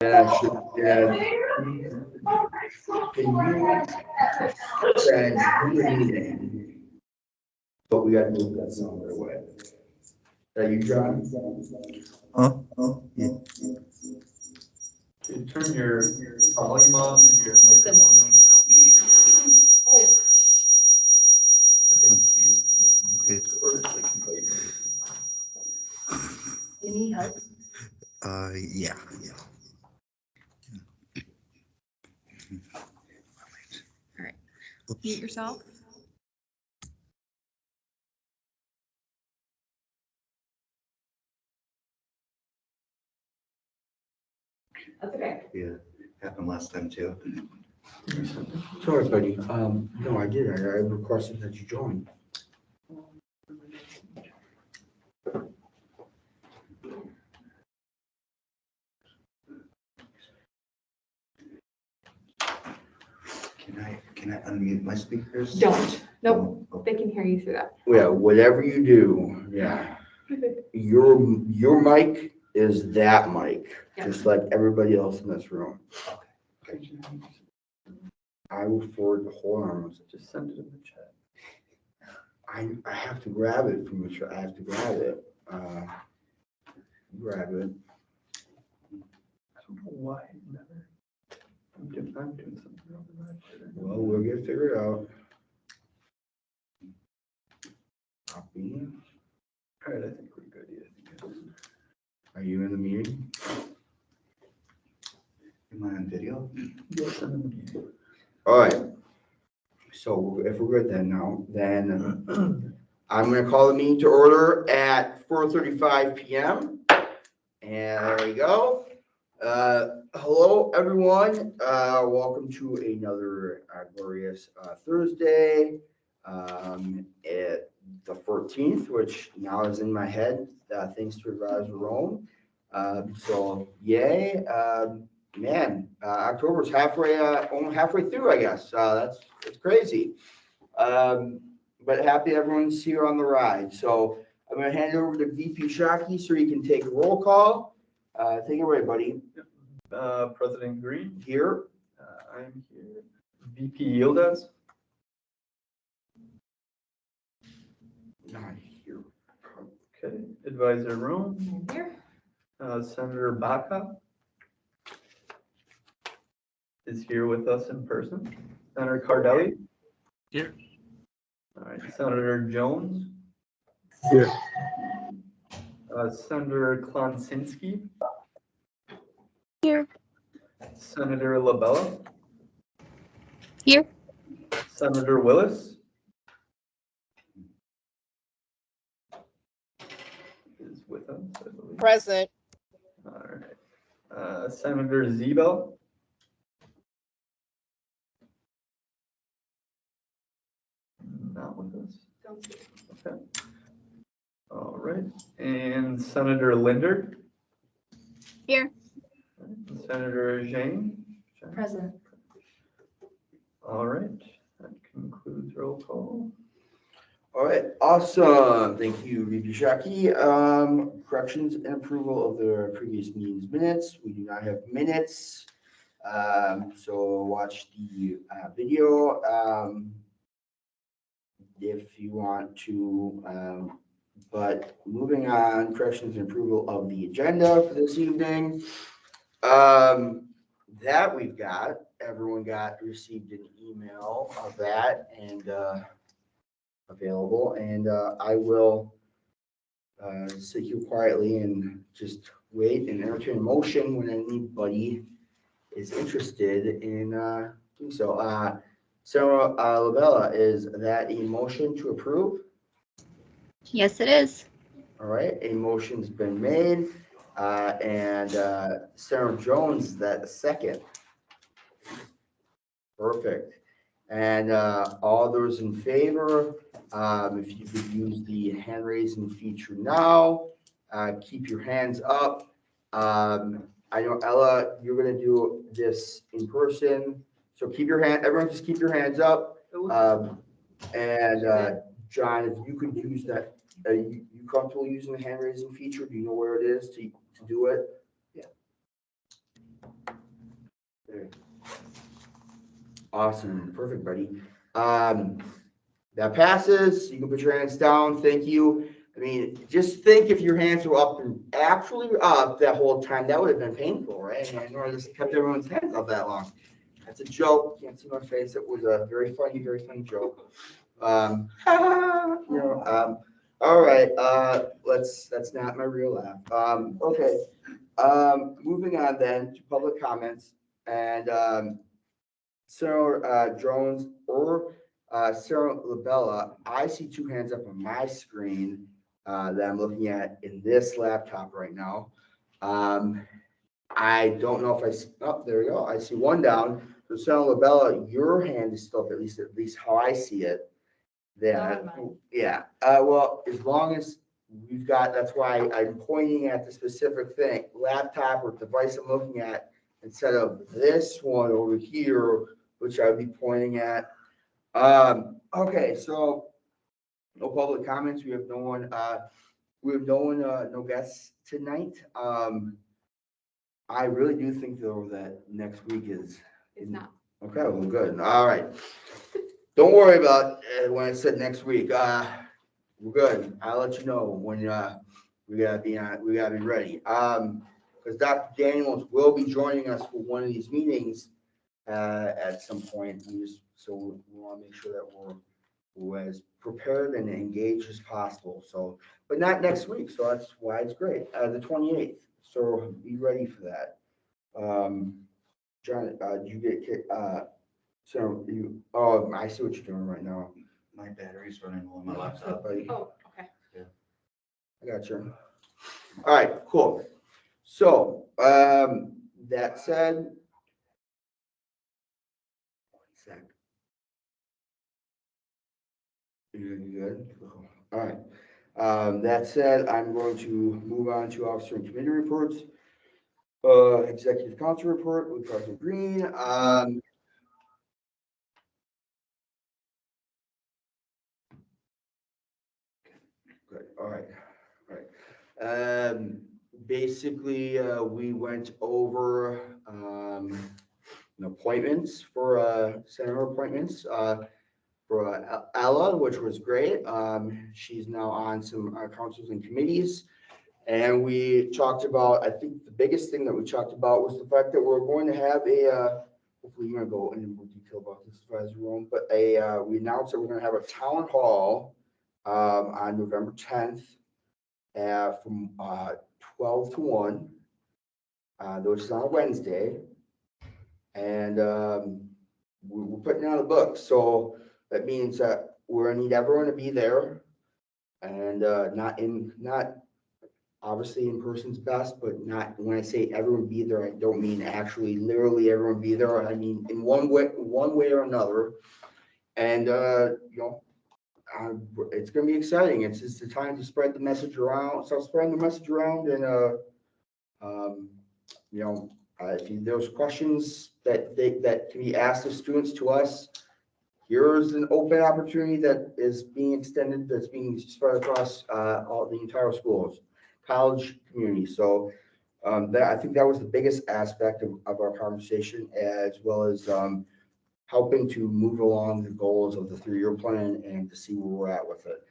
Yeah, yeah. Can you send who the name? But we got to move that song right away. Are you John? Huh? Yeah. You turn your volume on and your microphone on. Okay. Or it's like invite me. You need help? Yeah. All right. Mute yourself. That's okay. Yeah. Happened last time too. Sorry, buddy. No, I did. I requested that you join. Can I unmute my speakers? Don't. Nope. They can hear you through that. Yeah, whatever you do, yeah. Your mic is that mic, Yeah. just like everybody else in this room. I will forward the whole arms. Just send it in the chat. I have to grab it from the, I have to grab it. Grab it. I don't know why I never. I'm doing something wrong. Well, we'll get it figured out. Copy. All right, I think we're good. Yeah. Are you in the meeting? Am I on video? Yes, I'm in the meeting. All right. So if we're good then now, then I'm gonna call the meeting to order at 4:35 PM. And there we go. Hello, everyone. Welcome to another glorious Thursday. At the 14th, which now is in my head, thanks to Advisor Rome. So yay. Man, October's halfway, almost halfway through, I guess. It's crazy. But happy everyone's here on the ride. So I'm gonna hand it over to VP Shockey so he can take a roll call. Take it away, buddy. President Green, Here. I'm here. VP Yildiz, Not here. okay. Advisor Rome, Here. Senator Baca is here with us in person. Senator Cardelli. Here. All right, Senator Jones. Here. Senator Klonsinski. Here. Senator LaBella. Here. Senator Willis. Is with us, I believe. Present. All right. Senator Zebel. Not with us. Okay. All right. And Senator Linder. Here. And Senator Zhang. Present. All right. That concludes roll call. All right, awesome. Thank you, VP Shockey. Corrections and approval of the previous meeting's minutes. We do not have minutes. So watch the video if you want to. But moving on, corrections and approval of the agenda for this evening. That we've got, everyone received an email of that and available, and I will sit here quietly and just wait and entertain a motion when anybody is interested in doing so. Sarah Lavella, is that a motion to approve? Yes, it is. All right, a motion's been made, and Sarah Jones, is that a second? Perfect. And all those in favor, if you could use the hand raising feature now, keep your hands up. I know Ella, you're gonna do this in person, so keep your hand, everyone just keep your hands up. And John, if you could use that, you comfortable using the hand raising feature? Do you know where it is to do it? Awesome, perfect, buddy. That passes. You can put your hands down. Thank you. I mean, just think if your hands were up and actually up that whole time, that would have been painful, right? And I know I just kept everyone's hands up that long. That's a joke. Can't see my face. It was a very funny joke. All right. That's not my real laugh. Okay. Moving on then to public comments and Sarah Jones or Sarah Labella. I see two hands up on my screen that I'm looking at in this laptop right now. I don't know if I see, oh, there we go. I see one down. So Sarah Labella, your hand is still up, at least how I see it. Then, yeah. Well, as long as we've got, that's why I'm pointing at the specific thing, laptop or device I'm looking at, instead of this one over here, which I would be pointing at. Okay, so no public comments. We have no one. No guests tonight. I really do think though that next week is. It's not. Okay, well, good. All right. Don't worry about when I said next week. We're good. I'll let you know when we gotta be ready. Because Dr. Daniels will be joining us for one of these meetings at some point. So we want to make sure that we're as prepared and engaged as possible. So, but not next week. So that's why it's great. The 28th. So be ready for that. John, did you get kicked? So you, oh, I see what you're doing right now. My battery's running low on my laptop. Buddy. Oh, okay. I got you. All right, cool. So, that said, one sec. You good? All right. That said, I'm going to move on to officer and committee reports. Executive council report with President Green. Good. All right. Basically, we went over appointments for senator appointments for Ella, which was great. She's now on some councils and committees. And we talked about, I think the biggest thing that we talked about was the fact that we're going to have hopefully you're going to go into more detail about this advisory room, but we announced that we're going to have a town hall on November 10th from 12 to 1, which is on a Wednesday. And we're putting out a book. So that means that we're going to need everyone to be there and not obviously in person's best, but not, when I say everyone be there, I don't mean actually literally everyone be there. I mean in one way or another. And it's going to be exciting. It's just the time to spread the message around. So spreading the message around, and if there's questions that can be asked of students to us, here's an open opportunity that is being extended, that's being spread across all the entire schools, college community. So I think that was the biggest aspect of our conversation, as well as helping to move along the goals of the 3-year plan and to see where we're at with it.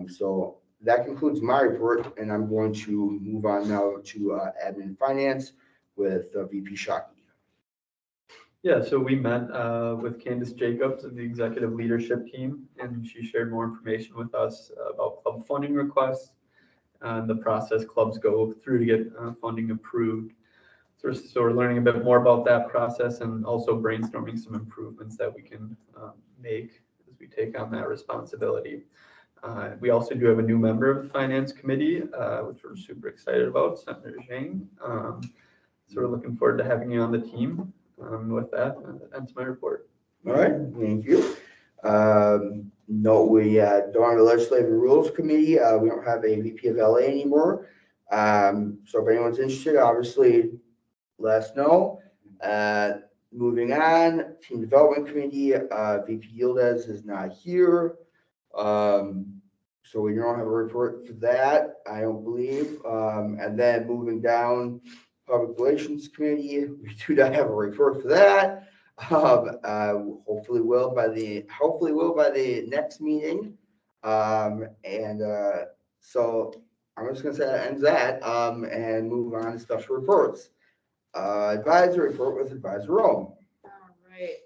So that concludes my report, and I'm going to move on now to admin and finance with VP Shockey. Yeah, so we met with Candace Jacobs of the executive leadership team, and she shared more information with us about club funding requests and the process clubs go through to get funding approved. So we're learning a bit more about that process and also brainstorming some improvements that we can make as we take on that responsibility. We also do have a new member of the finance committee, which we're super excited about, Senator Zhang. So we're looking forward to having you on the team. With that, that's my report. All right, thank you. No, we don't have a legislative rules committee. We don't have a VP of LA anymore. So if anyone's interested, obviously let us know. Moving on, team development committee, VP Yildiz is not here. So we don't have a report for that, I don't believe. And then moving down, Public Relations Committee, we do not have a report for that. Hopefully will by the next meeting. So I'm just gonna say that ends that, and move on to special reports. Advisory report with Advisor Rome. All right.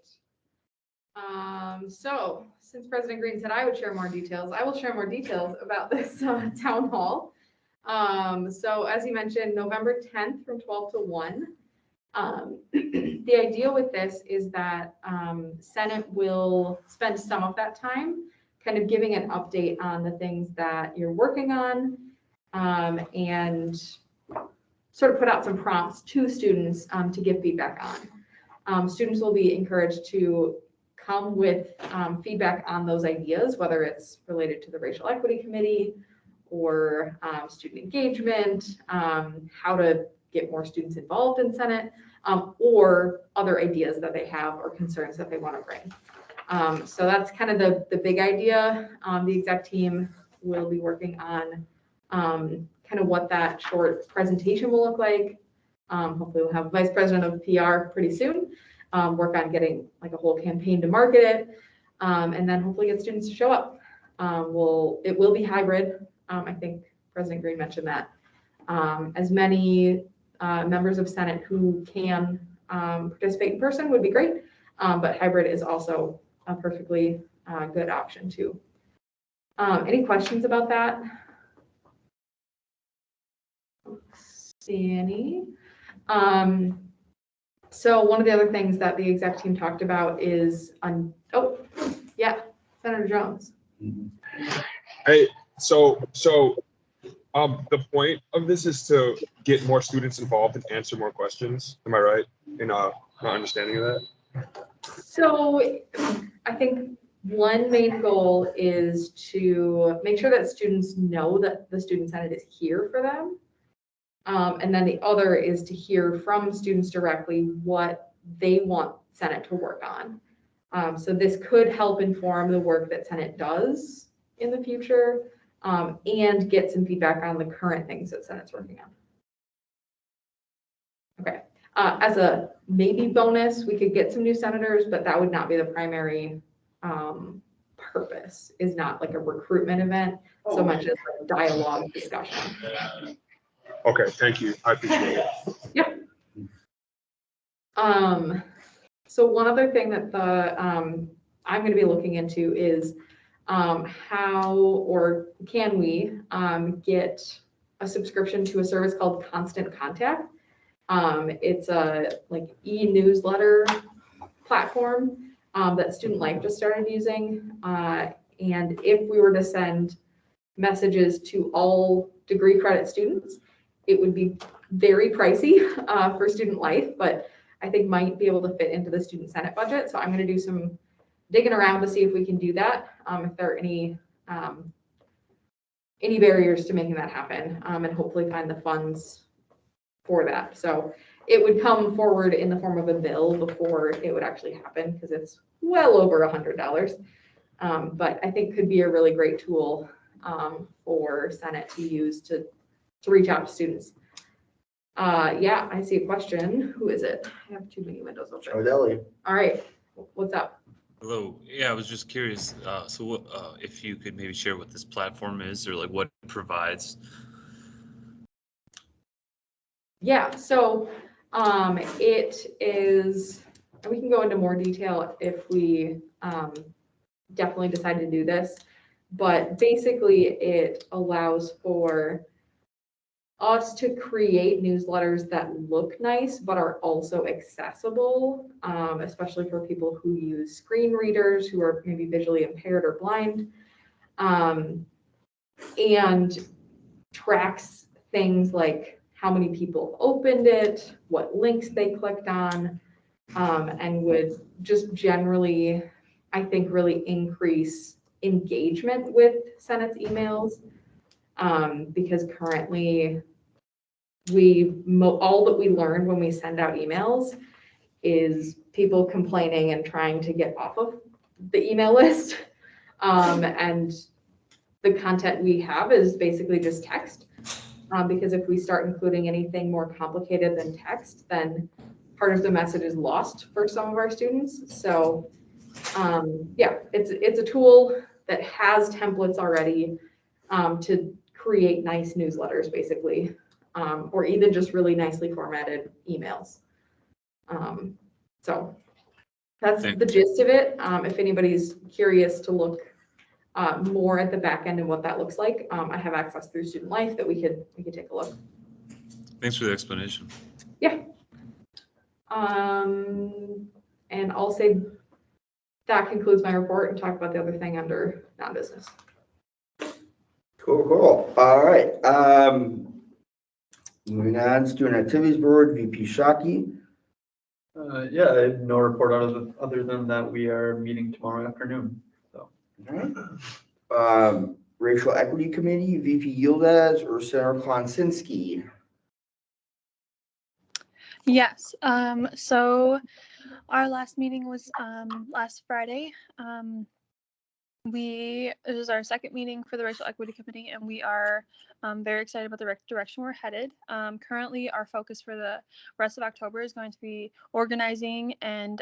So since President Green said I would share more details, I will share more details about this town hall. So as you mentioned, November 10th from 12 to 1. The idea with this is that Senate will spend some of that time kind of giving an update on the things that you're working on, and sort of put out some prompts to students to give feedback on. Students will be encouraged to come with feedback on those ideas, whether it's related to the Racial Equity Committee or student engagement, how to get more students involved in Senate, or other ideas that they have or concerns that they want to bring. So that's kind of the big idea. The exec team will be working on kind of what that short presentation will look like. Hopefully we'll have a vice president of PR pretty soon, work on getting like a whole campaign to market it, and then hopefully get students to show up. It will be hybrid. I think President Green mentioned that. As many members of Senate who can participate in person would be great, but hybrid is also a perfectly good option too. Any questions about that? See any? So one of the other things that the exec team talked about is Senator Jones. Hey, so the point of this is to get more students involved and answer more questions. Am I right in my understanding of that? So I think one main goal is to make sure that students know that the Student Senate is here for them. And then the other is to hear from students directly what they want Senate to work on. So this could help inform the work that Senate does in the future, and get some feedback on the current things that Senate's working on. Okay, as a maybe bonus, we could get some new senators, but that would not be the primary purpose, is not like a recruitment event so much as a dialogue discussion. Okay, thank you. I appreciate it. Yeah. So one other thing that I'm going to be looking into is how or can we get a subscription to a service called Constant Contact. It's a like e-newsletter platform that Student Life just started using. And if we were to send messages to all degree credit students, it would be very pricey for Student Life, but I think might be able to fit into the Student Senate budget. So I'm going to do some digging around to see if we can do that, if there are any barriers to making that happen, and hopefully find the funds for that. So it would come forward in the form of a bill before it would actually happen, because it's well over $100. But I think could be a really great tool for Senate to use to reach out to students. Yeah, I see a question. Who is it? I have too many windows open. Odeli. All right, what's up? Hello. Yeah, I was just curious. So what, if you could maybe share what this platform is, or like what it provides? Yeah, so it is, and we can go into more detail if we definitely decide to do this, but basically it allows for us to create newsletters that look nice but are also accessible, especially for people who use screen readers, who are maybe visually impaired or blind, and tracks things like how many people opened it, what links they clicked on, and would just generally, I think, really increase engagement with Senate's emails, because currently all that we learn when we send out emails is people complaining and trying to get off of the email list. And the content we have is basically just text. Because if we start including anything more complicated than text, then part of the message is lost for some of our students. So yeah, it's a tool that has templates already to create nice newsletters, basically, or even just really nicely formatted emails. So that's the gist of it. If anybody's curious to look more at the back end and what that looks like, I have access through Student Life that we could take a look. Thanks for the explanation. Yeah. And I'll say that concludes my report and talk about the other thing under non-business. Cool. All right. Moving on, Student Activities Board, VP Shockey. Yeah, I have no report other than that we are meeting tomorrow afternoon. So All right. Racial Equity Committee, VP Yildiz or Senator Klonsinski. Yes, so our last meeting was last Friday. This is our second meeting for the Racial Equity Committee, and we are very excited about the direction we're headed. Currently, our focus for the rest of October is going to be organizing and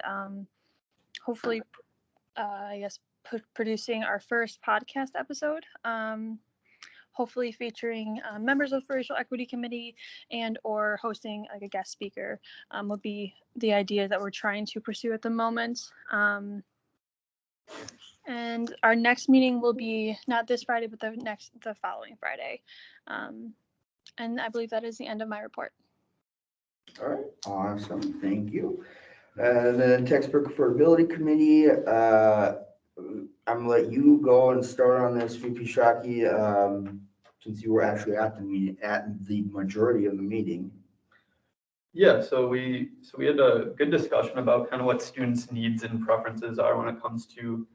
hopefully, producing our first podcast episode. Hopefully featuring members of the Racial Equity Committee and or hosting like a guest speaker would be the idea that we're trying to pursue at the moment. And our next meeting will be not this Friday, but the following Friday. And I believe that is the end of my report. All right, awesome, thank you. And then Textbook Affordability Committee, I'm gonna let you go and start on this, VP Shockey, since you were actually at the meeting, at the majority of the meeting. yeah, so we had a good discussion about kind of what students' needs and preferences are when it comes to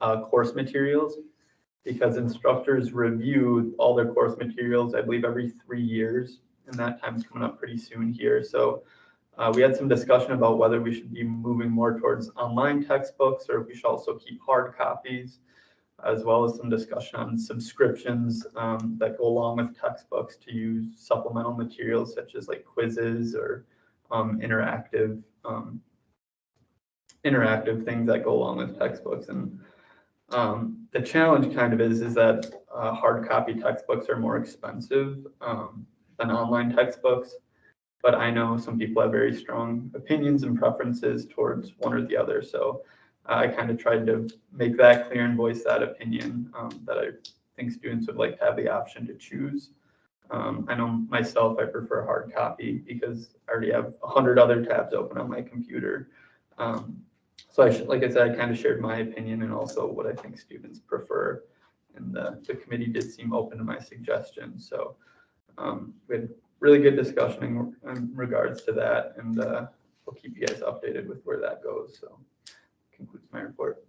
course materials, because instructors review all their course materials, I believe, every 3 years, and that time's coming up pretty soon here. So we had some discussion about whether we should be moving more towards online textbooks or if we should also keep hard copies, as well as some discussion on subscriptions that go along with textbooks to use supplemental materials such as like quizzes or interactive things that go along with textbooks. And the challenge kind of is that hard copy textbooks are more expensive than online textbooks. But I know some people have very strong opinions and preferences towards one or the other. So I kind of tried to make that clear and voice that opinion that I think students would like to have the option to choose. I know myself, I prefer hard copy because I already have 100 other tabs open on my computer. So like I said, I kind of shared my opinion and also what I think students prefer. And the committee did seem open to my suggestions. So we had really good discussion in regards to that, and we'll keep you guys updated with where that goes. So concludes my report.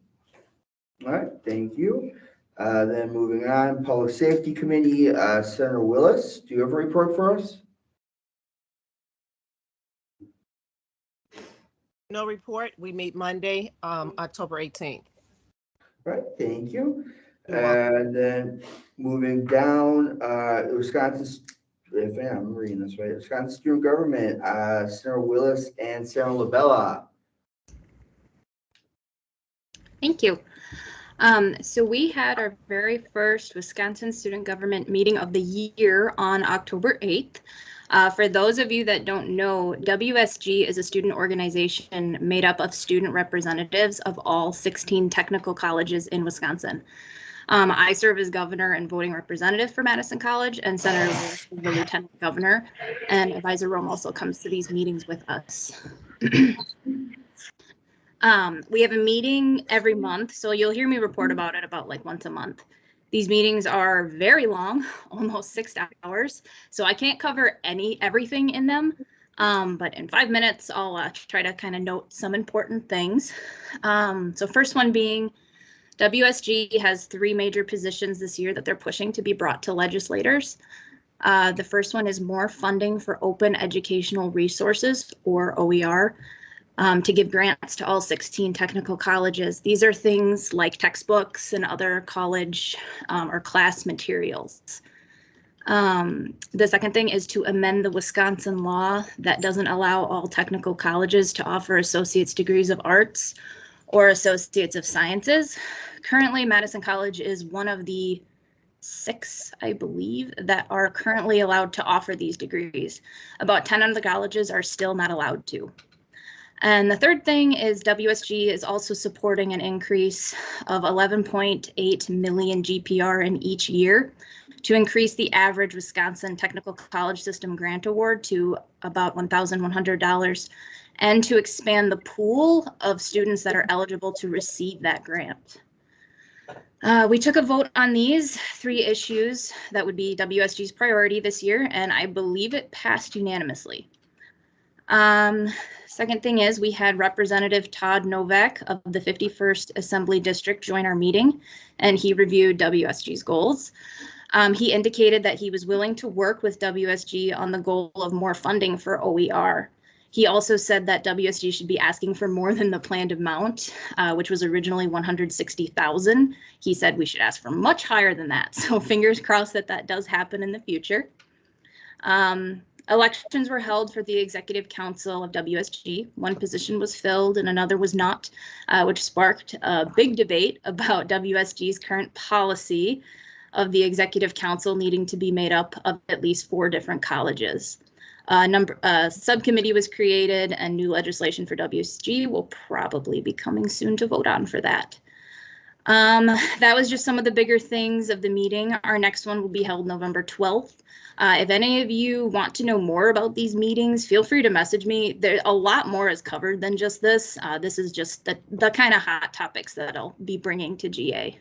All right, thank you. Then moving on, Public Safety Committee, Senator Willis, do you have a report for us? No report. We meet Monday, October 18th. All right, thank you. You're welcome. And then moving down, Wisconsin, if I'm reading this right, Wisconsin Student Government, Senator Willis and Sarah LaBella. Thank you. So we had our very first Wisconsin Student Government meeting of the year on October 8th. For those of you that don't know, WSG is a student organization made up of student representatives of all 16 technical colleges in Wisconsin. I serve as governor and voting representative for Madison College, and Senator Willis is the lieutenant governor, and Advisor Rome also comes to these meetings with us. We have a meeting every month, so you'll hear me report about it about like once a month. These meetings are very long, almost 6 hours, so I can't cover everything in them, but in 5 minutes, I'll try to kind of note some important things. So first one being, WSG has 3 major positions this year that they're pushing to be brought to legislators. The first one is more funding for open educational resources, or OER, to give grants to all 16 technical colleges. These are things like textbooks and other college or class materials. The second thing is to amend the Wisconsin law that doesn't allow all technical colleges to offer associate's degrees of arts or associates of sciences. Currently, Madison College is one of the 6, I believe, that are currently allowed to offer these degrees. About 10 of the colleges are still not allowed to. And the third thing is WSG is also supporting an increase of 11.8 million GPR in each year to increase the average Wisconsin Technical College System grant award to about $1,100 and to expand the pool of students that are eligible to receive that grant. We took a vote on these 3 issues that would be WSG's priority this year, and I believe it passed unanimously. Second thing is we had Representative Todd Novak of the 51st Assembly District join our meeting, and he reviewed WSG's goals. He indicated that he was willing to work with WSG on the goal of more funding for OER. He also said that WSG should be asking for more than the planned amount, which was originally $160,000. He said we should ask for much higher than that. So fingers crossed that that does happen in the future. Elections were held for the Executive Council of WSG. One position was filled and another was not, which sparked a big debate about WSG's current policy of the Executive Council needing to be made up of at least 4 different colleges. Subcommittee was created and new legislation for WSG will probably be coming soon to vote on for that. That was just some of the bigger things of the meeting. Our next one will be held November 12th. If any of you want to know more about these meetings, feel free to message me. There a lot more is covered than just this. This is just the kind of hot topics that I'll be bringing to GA.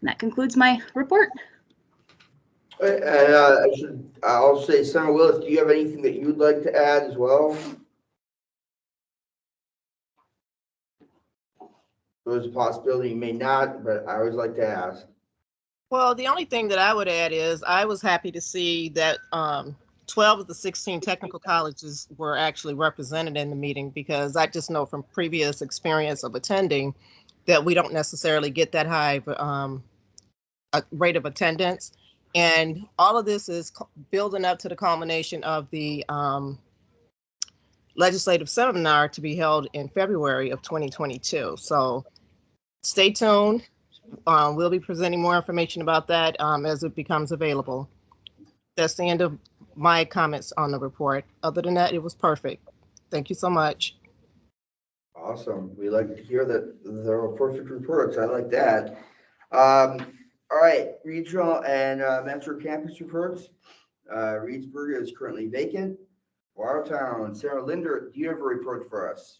And that concludes my report. I'll say, Senator Willis, do you have anything that you'd like to add as well? There's a possibility you may not, but I always like to ask. Well, the only thing that I would add is I was happy to see that 12 of the 16 technical colleges were actually represented in the meeting, because I just know from previous experience of attending that we don't necessarily get that high a rate of attendance. And all of this is building up to the culmination of the legislative seminar to be held in February of 2022. So stay tuned. We'll be presenting more information about that as it becomes available. That's the end of my comments on the report. Other than that, it was perfect. Thank you so much. Awesome. We like to hear that there are perfect reports. I like that. All right, regional and metro campus reports. Reedsburg is currently vacant. Watertown, Sarah Linder, do you have a report for us?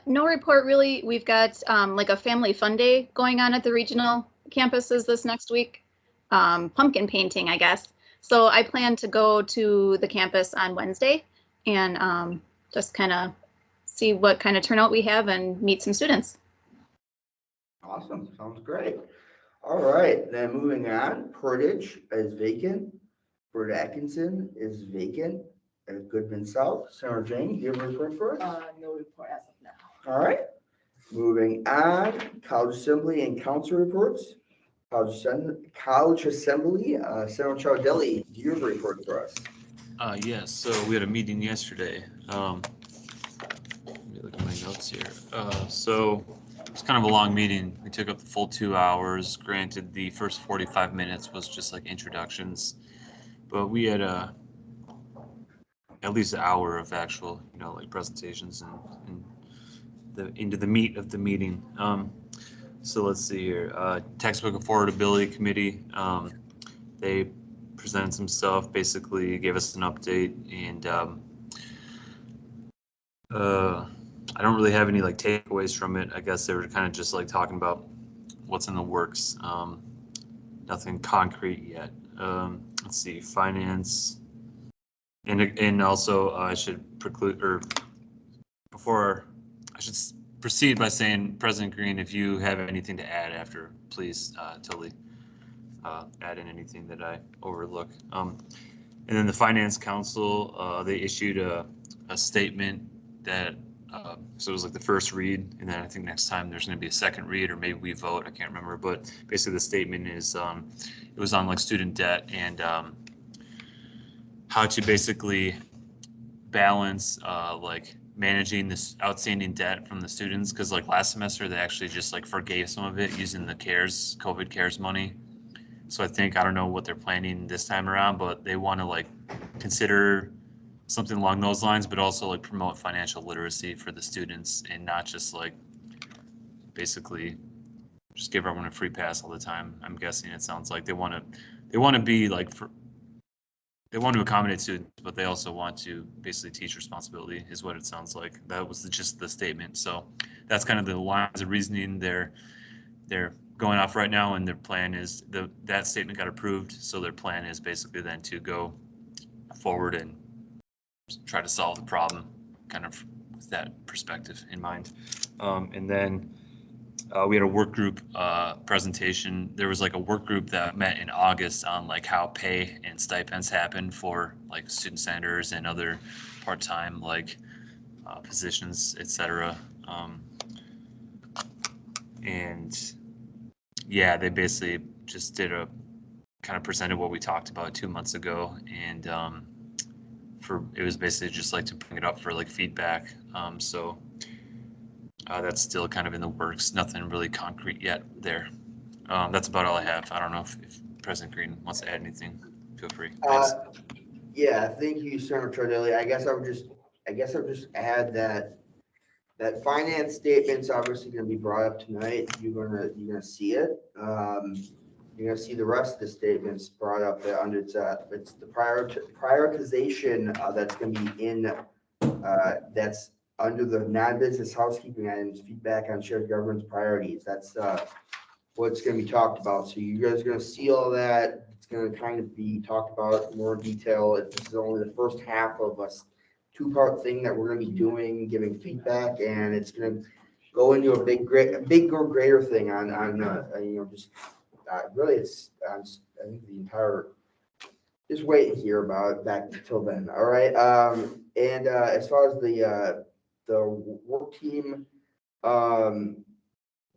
No report really. We've got like a family fun day going on at the regional campuses this next week. Pumpkin painting, I guess. So I plan to go to the campus on Wednesday and just kind of see what kind of turnout we have and meet some students. Awesome, sounds great. All right, then moving on, Portage is vacant. Fort Atkinson is vacant. At Goodman South, Senator Jane, do you have a report for us? No report as of now. All right, moving on, College Assembly and Council reports. College Assembly, Senator Chowdelli, do you have a report for us? Yes, so we had a meeting yesterday. Let me look at my notes here. So it's kind of a long meeting. We took up the full 2 hours. Granted, the first 45 minutes was just like introductions, but we had at least an hour of actual, like presentations and into the meat of the meeting. So let's see here. Textbook Affordability Committee. They presented some stuff, basically gave us an update, and I don't really have any like takeaways from it. I guess they were kind of just like talking about what's in the works. Nothing concrete yet. Let's see, finance. And also I should proceed by saying, President Green, if you have anything to add after, please totally add in anything that I overlook. And then the Finance Council, they issued a statement that So it was like the first read, and then I think next time there's going to be a second read, or maybe we vote. I can't remember, but basically the statement is it was on like student debt and how to basically balance like managing this outstanding debt from the students, because like last semester they actually just like forgave some of it using the COVID cares money. So I think, I don't know what they're planning this time around, but they want to like consider something along those lines, but also like promote financial literacy for the students and not just like basically just give everyone a free pass all the time. I'm guessing it sounds like they want to be like they want to accommodate students, but they also want to basically teach responsibility is what it sounds like. That was just the statement. So that's kind of the lines of reasoning they're going off right now, and their plan is that statement got approved. So their plan is basically then to go forward and try to solve the problem kind of with that perspective in mind. And then we had a work group presentation. There was like a work group that met in August on like how pay and stipends happen for like student senators and other part-time like positions, etc. And yeah, they basically just did a kind of presented what we talked about 2 months ago, and it was basically just like to bring it up for like feedback. So that's still kind of in the works. Nothing really concrete yet there. That's about all I have. I don't know if President Green wants to add anything. Feel free. Thanks. Yeah, thank you, Senator Tardelli. I guess I would just add that finance statement's obviously going to be brought up tonight. You're gonna see it. You're gonna see the rest of the statements brought up there under it's the prioritization that's going to be in that's under the non-business housekeeping items, feedback on shared governance priorities. That's what's going to be talked about. So you guys are going to see all that. It's going to kind of be talked about in more detail. This is only the first half of a two-part thing that we're going to be doing, giving feedback, and it's going to go into a bigger, greater thing on just really it's I think the entire. Just wait and hear about it back until then. All right. And as far as the work team,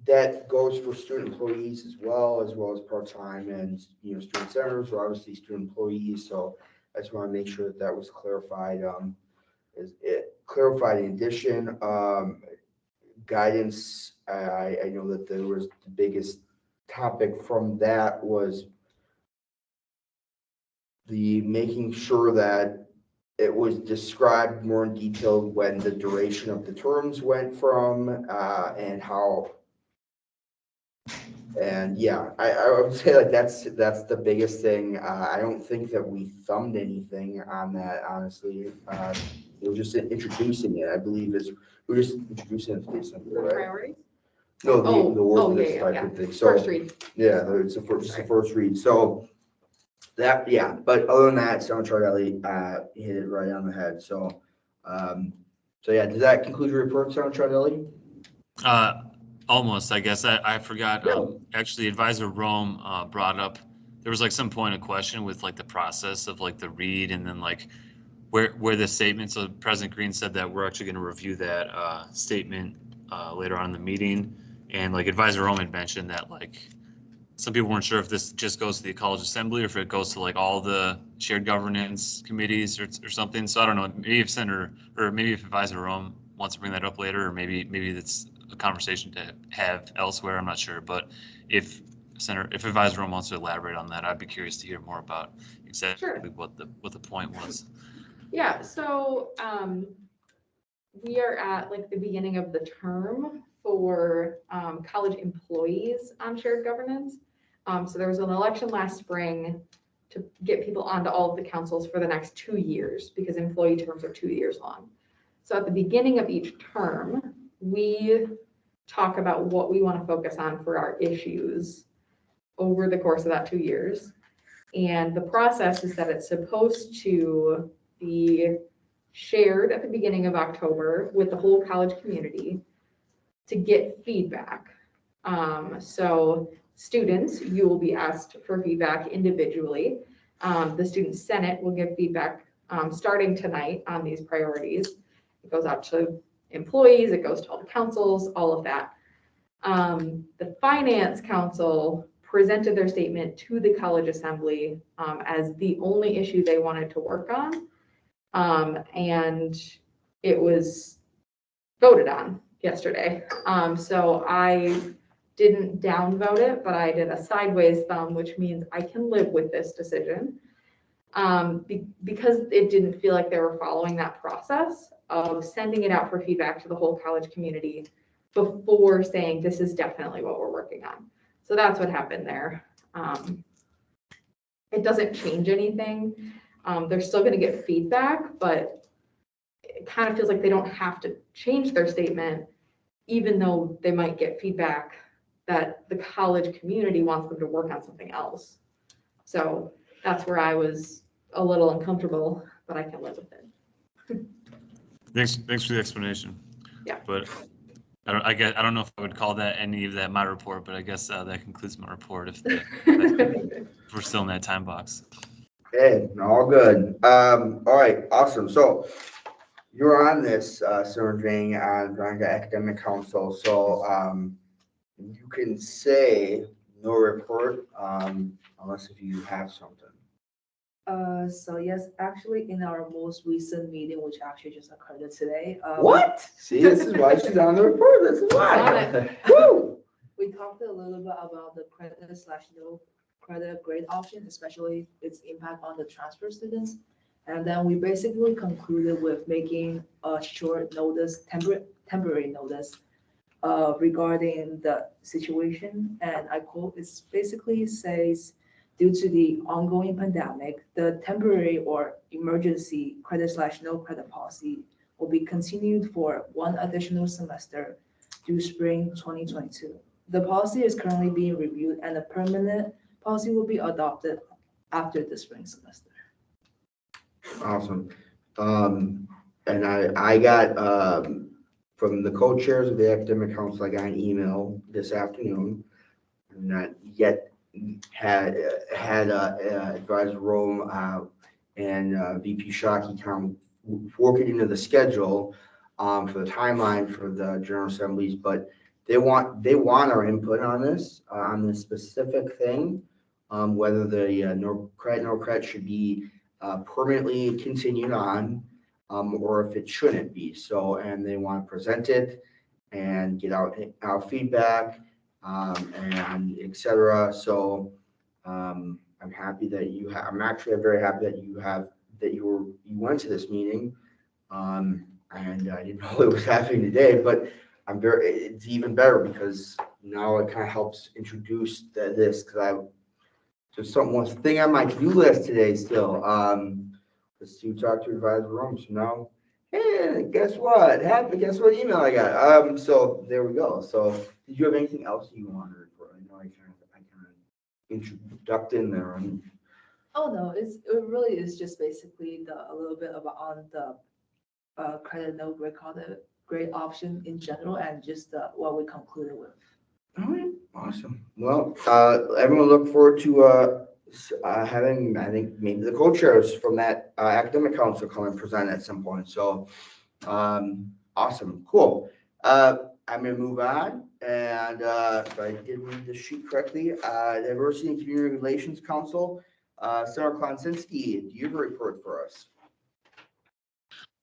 that goes for student employees as well as part-time and student senators are obviously student employees. So I just want to make sure that was clarified. Is it clarified in addition? Guidance. I know that there was the biggest topic from that was the making sure that it was described more in detail when the duration of the terms went from and how. And yeah, I would say like that's the biggest thing. I don't think that we thumbed anything on that, honestly. It was just introducing it. I believe we're just introducing it to be simple, right? Priorities? No, the work list yeah, type yeah. of thing. So First read. yeah, it's just the first read. So that, yeah, but other than that, Senator Tardelli hit it right on the head. So, so yeah, does that conclude your report, Senator Tardelli? Almost, I guess. I forgot. Actually, Advisor Rome brought up, there was like some point of question with like the process of like the read and then like where the statement. So President Green said that we're actually going to review that statement later on in the meeting. And like Advisor Rome had mentioned that like some people weren't sure if this just goes to the college assembly or if it goes to like all the shared governance committees or something. So I don't know, maybe if Senator or maybe if Advisor Rome wants to bring that up later, or maybe it's a conversation to have elsewhere. I'm not sure, but if Advisor Rome wants to elaborate on that, I'd be curious to hear more about exactly what the point was. Yeah, so we are at like the beginning of the term for college employees on shared governance. So there was an election last spring to get people onto all of the councils for the next 2 years because employee terms are 2 years long. So at the beginning of each term, we talk about what we want to focus on for our issues over the course of that 2 years. And the process is that it's supposed to be shared at the beginning of October with the whole college community to get feedback. So students, you will be asked for feedback individually. The Student Senate will give feedback starting tonight on these priorities. It goes out to employees, it goes to all the councils, all of that. The finance council presented their statement to the college assembly as the only issue they wanted to work on. And it was voted on yesterday. So I didn't downvote it, but I did a sideways thumb, which means I can live with this decision. Because it didn't feel like they were following that process of sending it out for feedback to the whole college community before saying this is definitely what we're working on. So that's what happened there. It doesn't change anything. They're still going to get feedback, but it kind of feels like they don't have to change their statement, even though they might get feedback that the college community wants them to work on something else. So that's where I was a little uncomfortable, but I can live with it. Thanks for the explanation. Yeah. But I don't know if I would call that any of that my report, but I guess that concludes my report if we're still in that time box. Hey, all good. All right, awesome. So you're on this serving on Veronica Academic Council. So you can say no report unless if you have something. So yes, actually in our most recent meeting, which actually just occurred today. What? See, this is why she's on the report. This is why. Woo! We talked a little bit about the credit/no credit grade option, especially its impact on the transfer students. And then we basically concluded with making a short notice, temporary notice regarding the situation. And I quote, it basically says, due to the ongoing pandemic, the temporary or emergency credit/no credit policy will be continued for one additional semester through spring 2022. The policy is currently being reviewed and a permanent policy will be adopted after the spring semester. Awesome. And I got from the co-chairs of the academic council, I got an email this afternoon. I'm not yet had Advisor Rome and VP Shockey Town working into the schedule for the timeline for the General Assemblies, but they want our input on this specific thing, whether the no credit should be permanently continued on, or if it shouldn't be. So, and they want to present it and get out feedback. And etc. So I'm happy that I'm actually very happy that you went to this meeting. And I didn't know it was happening today, but it's even better because now it kind of helps introduce this because there's one thing on my to-do list today still. Was to talk to Advisor Rome. So now, hey, guess what? Guess what email I got? So there we go. So did you have anything else you wanted to report? I know I kind of introduced in there. Oh no, it really is just basically a little bit about on the credit no grade option in general and just what we concluded with. All right, awesome. Well, everyone look forward to having, I think, maybe the co-chairs from that academic council come and present at some point. So awesome, cool. I'm gonna move on, and if I did read the sheet correctly, Diversity and Community Relations Council, Sarah Klonsinski, do you have a report for us?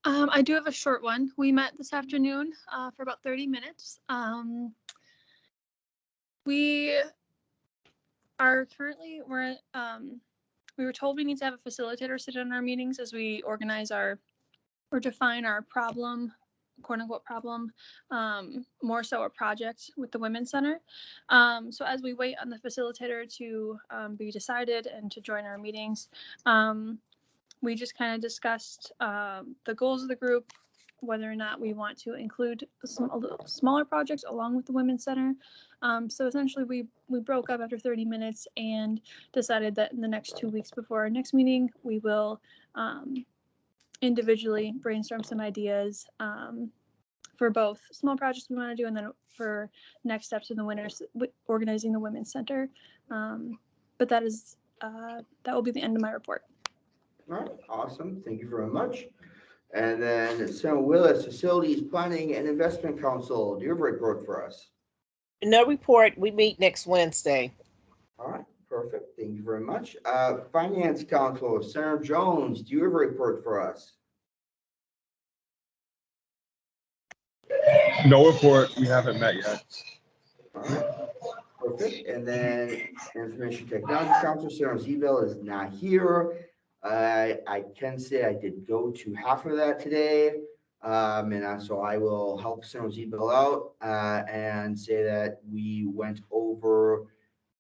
I do have a short one. We met this afternoon for about 30 minutes. We are currently, we were told we need to have a facilitator sit in our meetings as we organize or define our problem, quote unquote problem, more so a project with the Women's Center. So as we wait on the facilitator to be decided and to join our meetings, we just kind of discussed the goals of the group, whether or not we want to include a little smaller projects along with the Women's Center. So essentially we broke up after 30 minutes and decided that in the next 2 weeks before our next meeting, we will individually brainstorm some ideas for both small projects we want to do and then for next steps in the winners organizing the Women's Center. But that will be the end of my report. All right, awesome. Thank you very much. And then Senator Willis, Facilities Planning and Investment Council. Do you have a report for us? No report. We meet next Wednesday. All right, perfect. Thank you very much. Finance Council, Senator Jones, do you have a report for us? No report. We haven't met yet. All right, perfect. And then Information Technology Council, Senator Zebel is not here. I can say I did go to half of that today. So I will help Senator Zebel out and say that we went over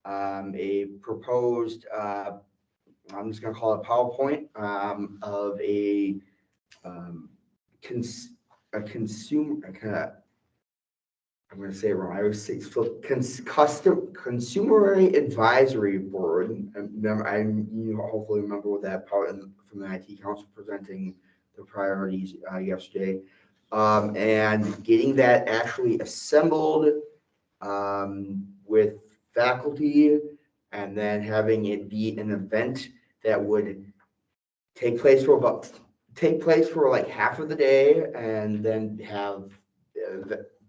a proposed, I'm just gonna call it PowerPoint, of a consumer, I'm gonna say it wrong. I always say consumer advisory board. You hopefully remember what that part from the IT council presenting the priorities yesterday, and getting that actually assembled with faculty, and then having it be an event that would take place for like half of the day, and then have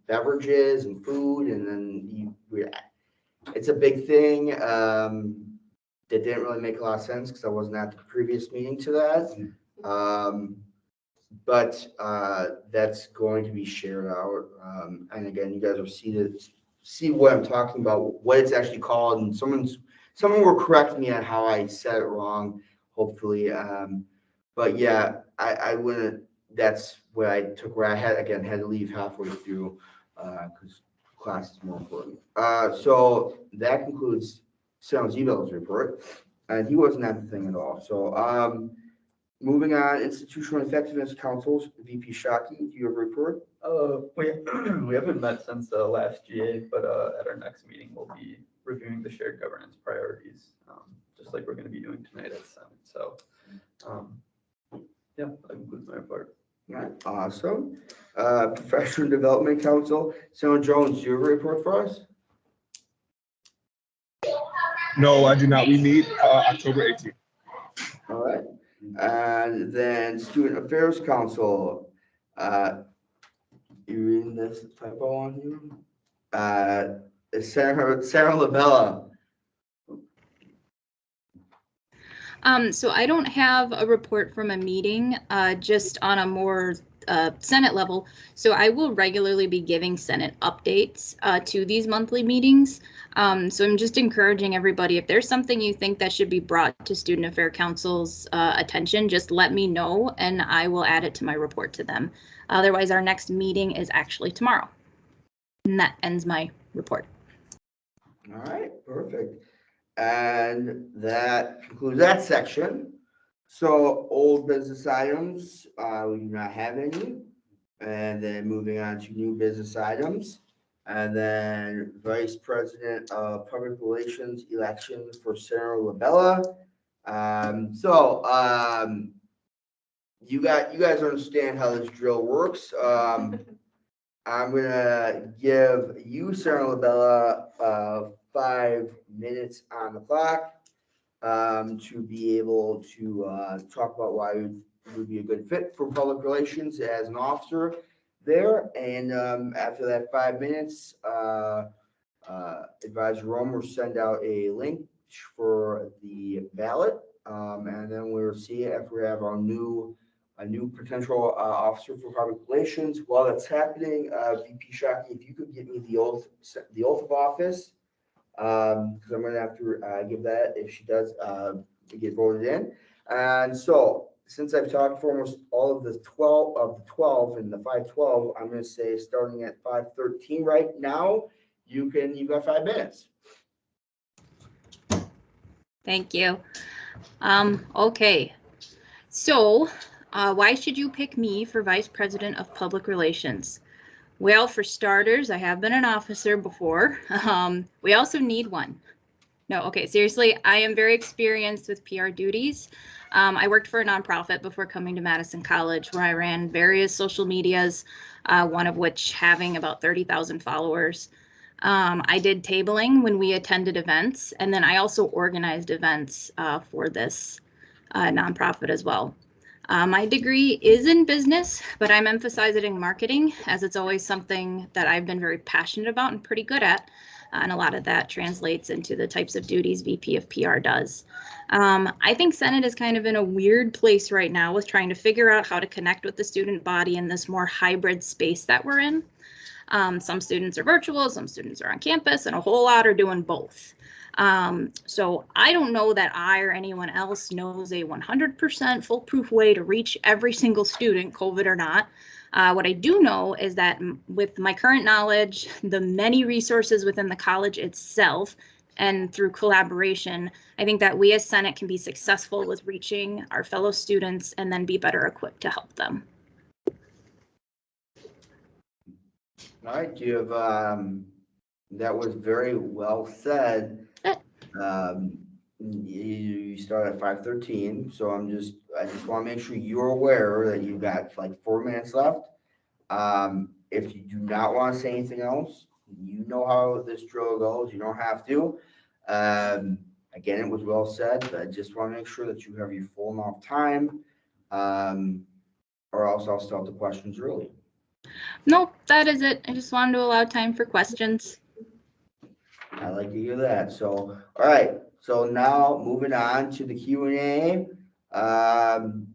beverages and food, and then it's a big thing. That didn't really make a lot of sense because I wasn't at the previous meeting to that. But that's going to be shared out. And again, you guys will see what I'm talking about, what it's actually called, and someone will correct me on how I said it wrong, hopefully. But yeah, I wouldn't. That's where I took where I had to leave halfway through because class is more important. So that concludes Senator Zebel's report, and he wasn't at the thing at all. So moving on, Institutional Effectiveness Councils, VP Shockey, do you have a report? We haven't met since the last GA, but at our next meeting, we'll be reviewing the shared governance priorities, just like we're going to be doing tonight at 7. So, yeah, that concludes my report. All right, awesome. Professional Development Council, Senator Jones, do you have a report for us? No, I do not. We meet October 18th. All right. And then Student Affairs Council, you reading this typo on here? Sarah Labella. So I don't have a report from a meeting, just on a more Senate level. So I will regularly be giving Senate updates to these monthly meetings. So I'm just encouraging everybody, if there's something you think that should be brought to Student Affairs Council's attention, just let me know and I will add it to my report to them. Otherwise, our next meeting is actually tomorrow. And that ends my report. All right, perfect. And that concludes that section. So old business items, we do not have any. And then moving on to new business items. And then Vice President of Public Relations election for Sarah Labella. You guys understand how this drill works. I'm gonna give you, Sarah Labella, 5 minutes on the clock to be able to talk about why you would be a good fit for public relations as an officer there. And after that 5 minutes, Advisor Romer will send out a link for the ballot. And then we'll see if we have a new potential officer for public relations. While that's happening, VP Shockey, if you could give me the oath of office, because I'm gonna have to give that if she does get voted in. And so, since I've talked for almost all of the 12 and the 512, I'm gonna say starting at 5:13 right now, you got 5 minutes. Thank you. Okay. So, why should you pick me for Vice President of Public Relations? Well, for starters, I have been an officer before. We also need one. No, okay, seriously, I am very experienced with PR duties. I worked for a nonprofit before coming to Madison College, where I ran various social medias, one of which having about 30,000 followers. I did tabling when we attended events, and then I also organized events for this nonprofit as well. My degree is in business, but I'm emphasizing marketing as it's always something that I've been very passionate about and pretty good at. And a lot of that translates into the types of duties VP of PR does. I think Senate is kind of in a weird place right now with trying to figure out how to connect with the student body in this more hybrid space that we're in. Some students are virtual, some students are on campus, and a whole lot are doing both. So I don't know that I or anyone else knows a 100% foolproof way to reach every single student, COVID or not. What I do know is that with my current knowledge, the many resources within the college itself, and through collaboration, I think that we as Senate can be successful with reaching our fellow students and then be better equipped to help them. All right, do you have, that was very well said. You start at 5:13, so I just want to make sure you're aware that you've got like 4 minutes left. If you do not want to say anything else, you know how this drill goes. You don't have to. Again, it was well said, but I just want to make sure that you have your full amount of time, or else I'll start the questions early. Nope, that is it. I just wanted to allow time for questions. I like to hear that. So, all right. So now moving on to the Q&A.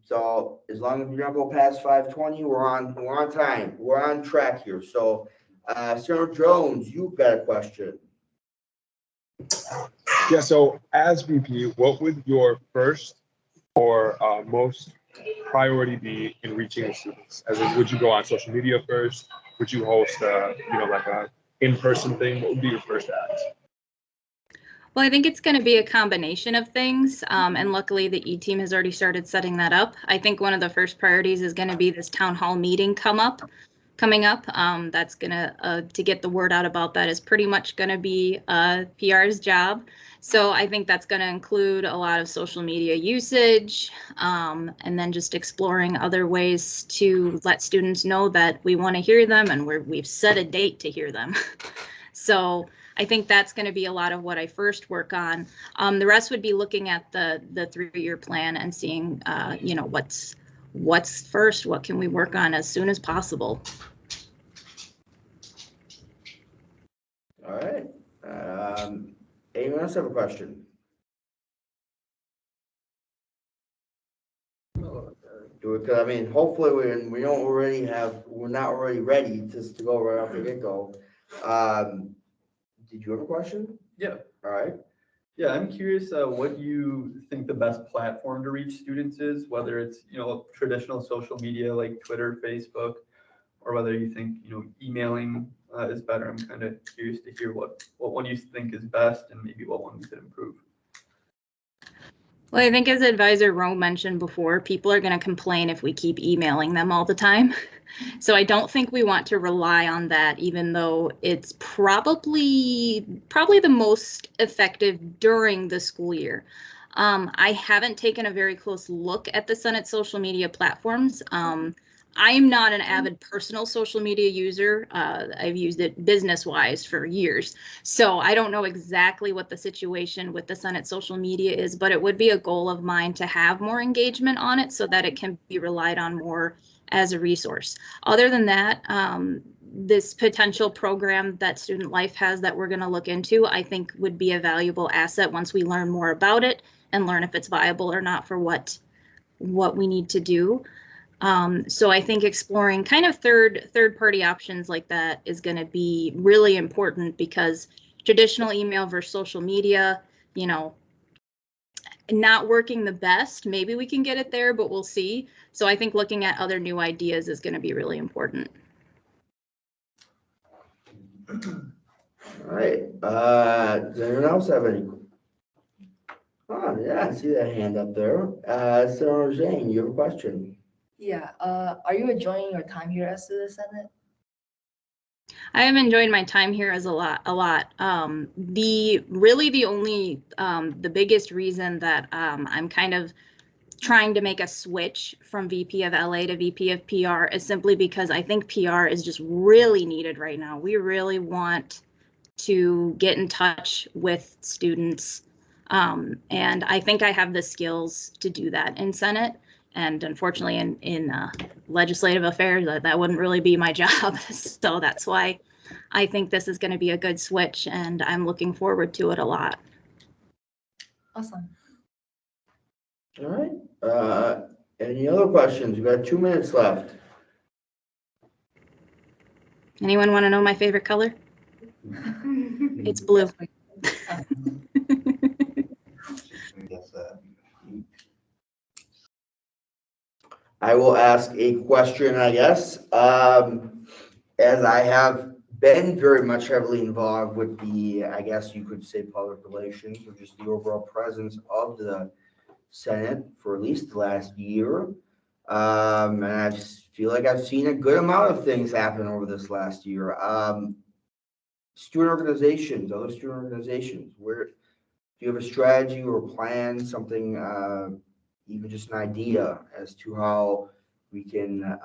So as long as we don't go past 5:20, we're on time. We're on track here. So, Senator Jones, you've got a question. Yeah, so as VP, what would your first or most priority be in reaching the students? As in, would you go on social media first? Would you host like a in-person thing? What would be your first act? Well, I think it's going to be a combination of things, and luckily the E-team has already started setting that up. I think one of the first priorities is going to be this town hall meeting coming up. That's going to get the word out about that is pretty much going to be PR's job. So I think that's going to include a lot of social media usage, and then just exploring other ways to let students know that we want to hear them and we've set a date to hear them. So I think that's going to be a lot of what I first work on. The rest would be looking at the 3-year plan and seeing, what's first, what can we work on as soon as possible. All right. Anyone else have a question? Because I mean, hopefully we're not already ready just to go right off the get-go. Did you have a question? Yeah. All right. Yeah, I'm curious what you think the best platform to reach students is, whether it's, traditional social media like Twitter, Facebook, or whether you think, emailing is better. I'm kind of curious to hear what one you think is best and maybe what one we could improve. Well, I think as Advisor Rowe mentioned before, people are going to complain if we keep emailing them all the time. So I don't think we want to rely on that, even though it's probably the most effective during the school year. I haven't taken a very close look at the Senate social media platforms. I am not an avid personal social media user. I've used it business-wise for years. So I don't know exactly what the situation with the Senate social media is, but it would be a goal of mine to have more engagement on it so that it can be relied on more as a resource. Other than that, this potential program that Student Life has that we're going to look into, I think would be a valuable asset once we learn more about it and learn if it's viable or not for what we need to do. So I think exploring kind of third-party options like that is going to be really important, because traditional email versus social media, not working the best. Maybe we can get it there, but we'll see. So I think looking at other new ideas is going to be really important. All right. Does anyone else have any? Oh, yeah, I see that hand up there. Senator Zane, you have a question? Yeah, are you enjoying your time here as the Senate? I have enjoyed my time here as a lot. The biggest reason that I'm kind of trying to make a switch from VP of LA to VP of PR is simply because I think PR is just really needed right now. We really want to get in touch with students. And I think I have the skills to do that in Senate. And unfortunately, in legislative affairs, that wouldn't really be my job. So that's why I think this is going to be a good switch, and I'm looking forward to it a lot. Awesome. All right. Any other questions? We got 2 minutes left. Anyone want to know my favorite color? It's blue. I guess that. I will ask a question, I guess. As I have been very much heavily involved with the, I guess you could say, public relations, or just the overall presence of the Senate for at least the last year. And I just feel like I've seen a good amount of things happen over this last year. Student organizations, other student organizations, where do you have a strategy or a plan, something, even just an idea as to how we can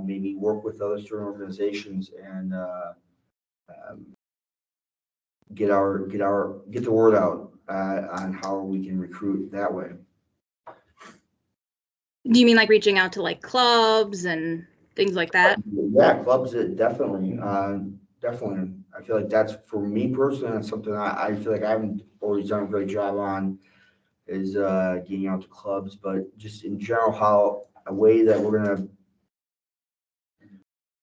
maybe work with other student organizations and get the word out on how we can recruit that way? Do you mean like reaching out to like clubs and things like that? Yeah, clubs, definitely. Definitely. I feel like that's, for me personally, that's something I feel like I haven't always done a great job on, is getting out to clubs, but just in general, how a way that we're gonna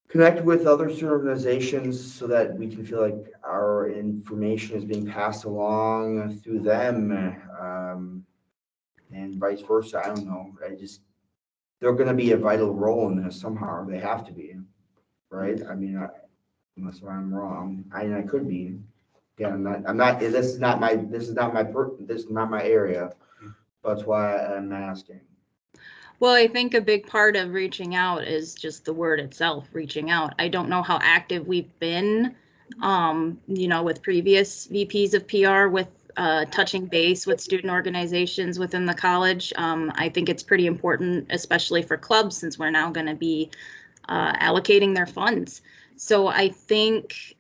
connect with other student organizations so that we can feel like our information is being passed along through them, and vice versa. I don't know. They're gonna be a vital role in this somehow. They have to be, right? I mean, unless I'm wrong, I could be. Yeah, I'm not, this is not my area. That's why I'm asking. Well, I think a big part of reaching out is just the word itself, reaching out. I don't know how active we've been, with previous VPs of PR with touching base with student organizations within the college. I think it's pretty important, especially for clubs, since we're now going to be allocating their funds. So I think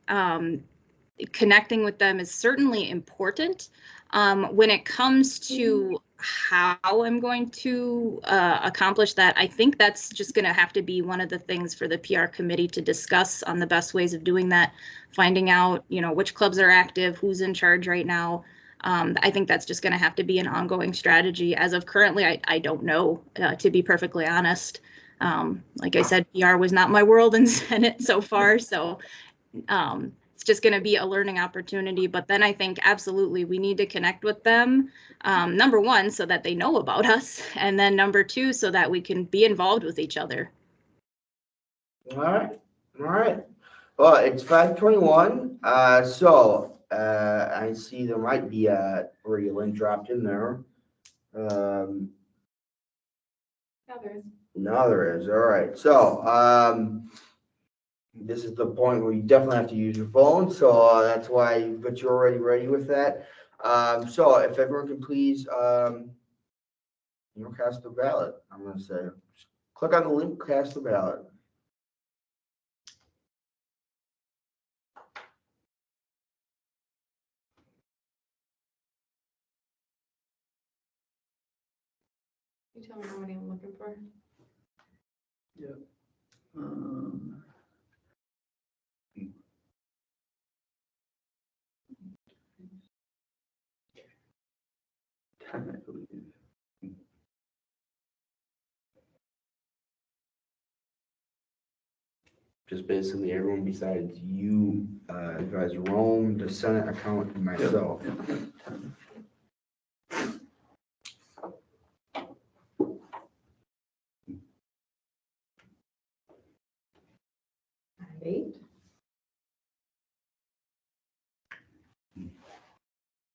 connecting with them is certainly important. When it comes to how I'm going to accomplish that, I think that's just going to have to be one of the things for the PR committee to discuss on the best ways of doing that, finding out, which clubs are active, who's in charge right now. I think that's just going to have to be an ongoing strategy. As of currently, I don't know, to be perfectly honest. Like I said, PR was not my world in Senate so far, so it's just going to be a learning opportunity. But then I think absolutely we need to connect with them. Number one, so that they know about us. And then number two, so that we can be involved with each other. All right. Well, it's 5:21. So I see there might be already a link dropped in there. Yeah, there is. No, there is. All right. So this is the point where you definitely have to use your phone. So that's why, but you're already ready with that. So if everyone can please, cast the ballot. I'm going to say, click on the link, cast the ballot. You tell me how many I'm looking for. Yep. 10, I believe. Just basically everyone besides you, Advisor Rome, the Senate account, and myself. Yep. 10. 8.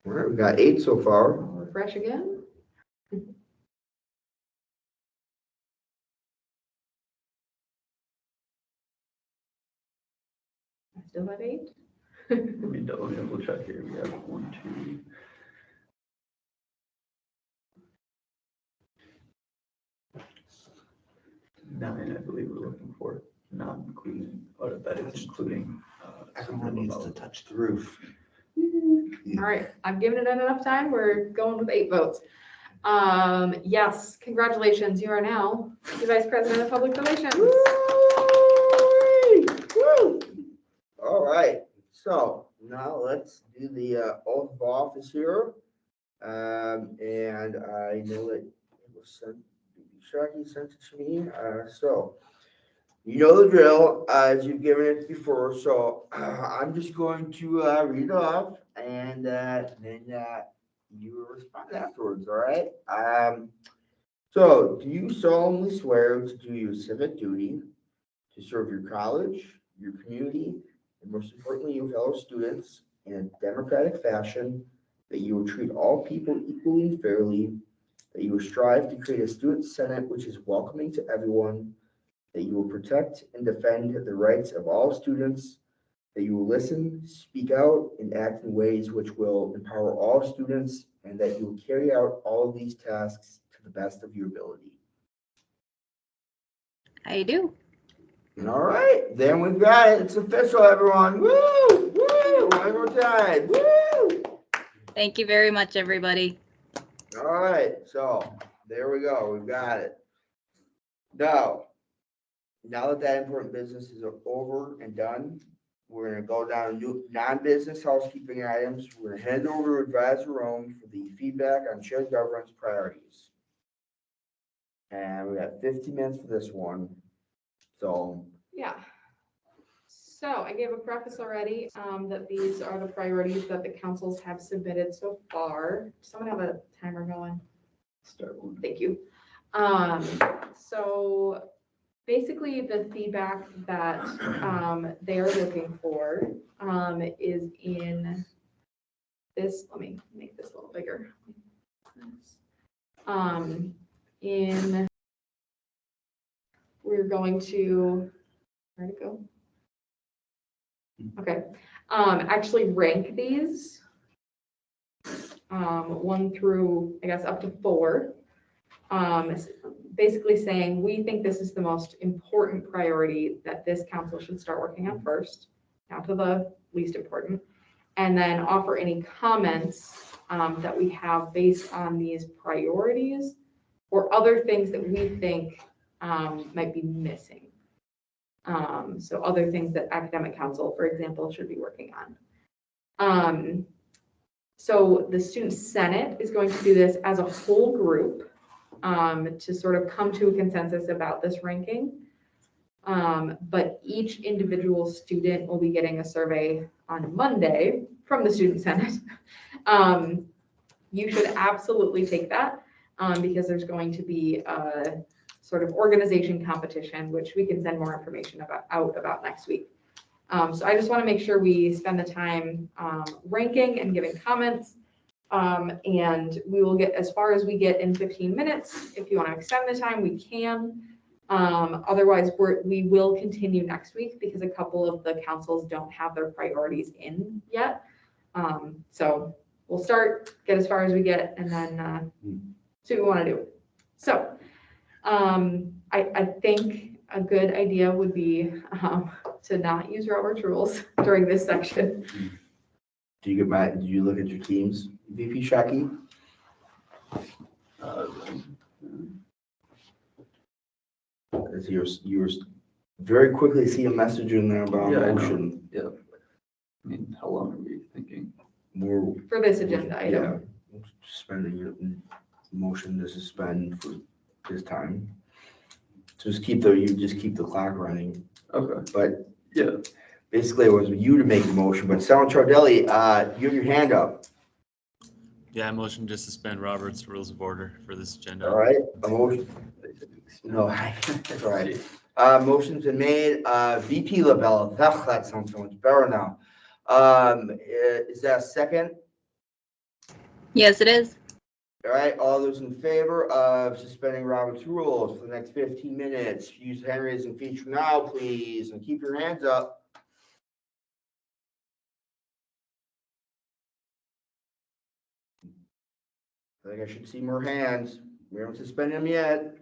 All right, we got 8 so far. I'll refresh again. I still have 8. Let me double check here. We have 1, 2. Nine, I believe we're looking for, not including, that is including. Everyone needs to touch the roof. All right, I've given it enough time. We're going with 8 votes. Yes, congratulations. You are now the Vice President of Public Relations. Woo! All right, so now let's do the oath of office here. And I know that it was sent, Sharky sent it to me, so. You know the drill, as you've given it before, so I'm just going to read it off and then you will respond afterwards, all right? So, do you solemnly swear to do your civic duty, to serve your college, your community, and most importantly, your fellow students in a democratic fashion, that you will treat all people equally and fairly, that you will strive to create a student senate which is welcoming to everyone, that you will protect and defend the rights of all students, that you will listen, speak out, and act in ways which will empower all students, and that you will carry out all of these tasks to the best of your ability. I do. All right, then we've got it. It's official, everyone. Woo! Woo! One more time. Woo! Thank you very much, everybody. All right, so there we go. We've got it. Now that that important business is over and done, we're gonna go down to new non-business housekeeping items. We're gonna head over to Advisor Room for the feedback on shared governance priorities. And we got 50 minutes for this one. So, Yeah. So I gave a preface already, that these are the priorities that the councils have submitted so far. Does someone have a timer going? Start one. Thank you. So basically the feedback that, they are looking for, is in this, let me make this a little bigger. We're going to, where'd it go? Okay, actually rank these, 1 through, I guess, up to 4. Basically saying, we think this is the most important priority that this council should start working on first, down to the least important, and then offer any comments that we have based on these priorities or other things that we think might be missing. So other things that academic council, for example, should be working on. So the student senate is going to do this as a whole group, to sort of come to a consensus about this ranking. But each individual student will be getting a survey on Monday from the student senate. You should absolutely take that, because there's going to be a sort of organization competition, which we can send more information about next week. So I just want to make sure we spend the time ranking and giving comments. And we will get as far as we get in 15 minutes. If you want to extend the time, we can. Otherwise, we will continue next week because a couple of the councils don't have their priorities in yet. So we'll start, get as far as we get, and then see what we want to do. So I think a good idea would be to not use Robert's rules during this section. do you look at your teams, VP Shockey? Because you were very quickly see a message in there about Yeah, I know. motion. Yeah. I mean, how long are we thinking? More. For this agenda item. Yeah, suspending your motion to suspend for this time. Just keep the clock running, Okay, but yeah. basically it was you to make the motion, but Sal Chardelli, you have your hand up. Yeah, I motion to suspend Robert's Rules of Order for this agenda. All right, a motion. No, that's all right. Motion's been made, VP LaBella, that sounds so much better now. Is that a second? Yes, it is. All right, all those in favor of suspending Robert's rules for the next 15 minutes, use the hand raising feature now, please, and keep your hands up. I think I should see more hands. We haven't suspended them yet.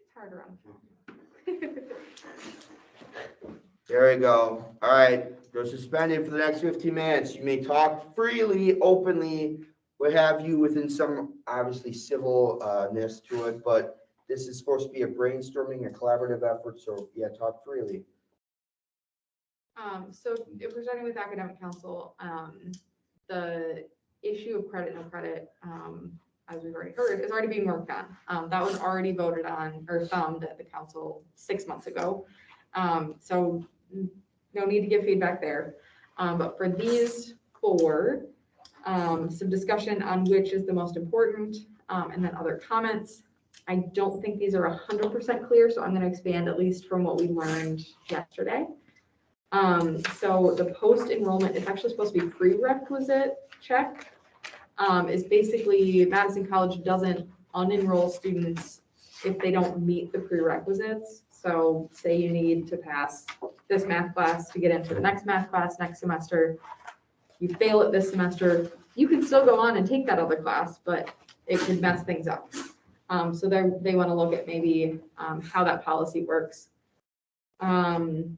It's hard around the phone. There you go. All right, you're suspended for the next 15 minutes. You may talk freely, openly, what have you, within some obviously civilness to it, but this is supposed to be a brainstorming, a collaborative effort, so yeah, talk freely. So if we're starting with academic council, the issue of credit, no credit, as we've already heard, is already being worked on. That was already voted on or thumbed at the council 6 months ago. So no need to give feedback there. But for these four, some discussion on which is the most important, and then other comments. I don't think these are 100% clear, so I'm going to expand at least from what we learned yesterday. So the post-enrollment, it's actually supposed to be prerequisite check. Is basically Madison College doesn't unenroll students if they don't meet the prerequisites. So say you need to pass this math class to get into the next math class next semester. You fail it this semester, you can still go on and take that other class, but it could mess things up. So they want to look at maybe how that policy works. The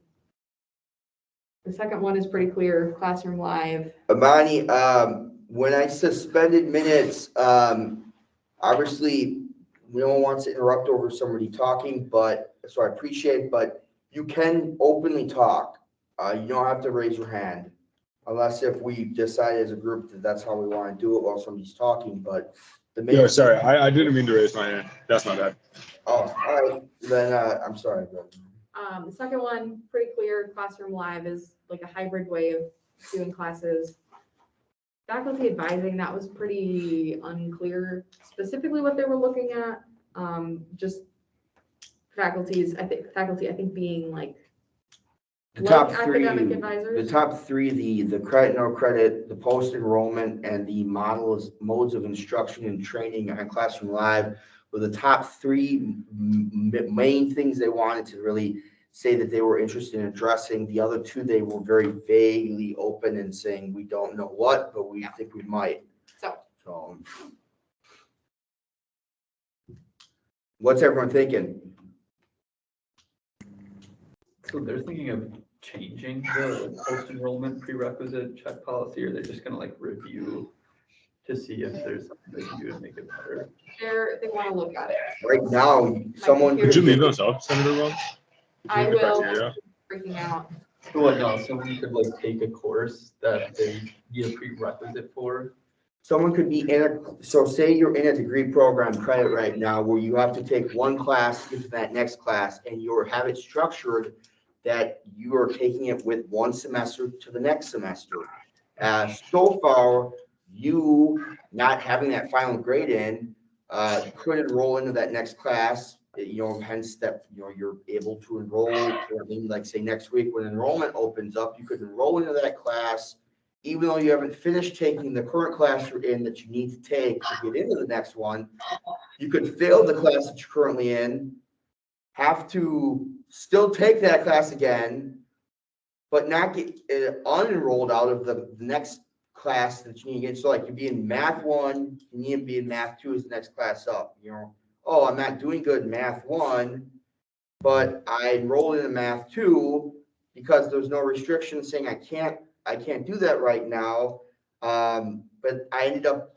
second one is pretty clear, classroom live. Amani, when I suspended minutes, obviously, no one wants to interrupt over somebody talking, but, so I appreciate, but you can openly talk. You don't have to raise your hand, unless if we decide as a group that that's how we want to do it while somebody's talking, but the Yo, sorry, I didn't mean to raise my hand. That's my bad. Oh, all right, then, I'm sorry, bro. The second one, pretty clear, classroom live is like a hybrid way of doing classes. Faculty advising, that was pretty unclear, specifically what they were looking at. Just faculty, I think being like The top academic three, advisors. the top three, the credit, no credit, the post-enrollment, and the modes of instruction and training on Classroom Live were the top three main things they wanted to really say that they were interested in addressing. The other two, they were very vaguely open and saying, we don't know what, but we think we might. So what's everyone thinking? So they're thinking of changing the post-enrollment prerequisite check policy, or they're just gonna like review to see if there's something they can do to make it better? They want to look at it. Right now, someone. Could you leave those up, Senator Wells? I The will, criteria? freaking out. So what, no, someone could like take a course that they need a prerequisite for? Someone could be in a, so say you're in a degree program credit right now where you have to take one class into that next class and you have it structured that you are taking it with one semester to the next semester. So far, you not having that final grade in, could enroll into that next class, hence that, you're able to enroll, like say next week when enrollment opens up, you could enroll into that class even though you haven't finished taking the current class you're in that you need to take to get into the next one. You could fail the class that you're currently in, have to still take that class again, but not get unenrolled out of the next class that you need to get. So like you'd be in math 1, you need to be in math 2 as the next class up. Oh, I'm not doing good in math 1, but I enrolled in math 2 because there's no restriction saying I can't do that right now. But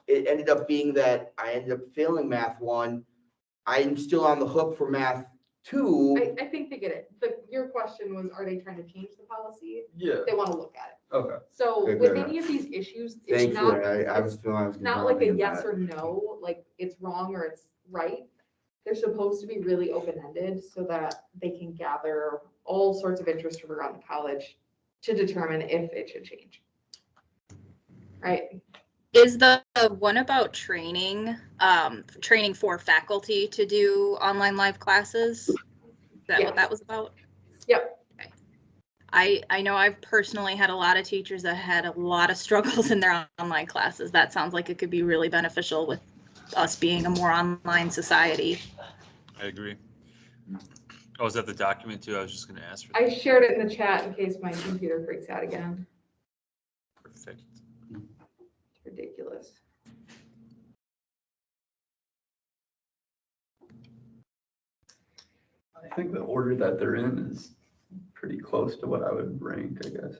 it ended up being that I ended up failing math 1. I'm still on the hook for math 2. I think they get it. Your question was, are they trying to change the policy? Yeah. They want to look at it. Okay. So Good, with good. any of these issues, it's Thankfully, not, I was feeling I was not like a confident in yes that. or no, like it's wrong or it's right. They're supposed to be really open-ended so that they can gather all sorts of interest from around the college to determine if it should change. Right? Is the one about training, training for faculty to do online live classes? Is that Yes. what that was about? Yep. Okay. I know I've personally had a lot of teachers that had a lot of struggles in their online classes. That sounds like it could be really beneficial with us being a more online society. I agree. Oh, is that the document too? I was just gonna ask for I that. shared it in the chat in case my computer freaks out again. Perfect. It's ridiculous. I think the order that they're in is pretty close to what I would rank, I guess.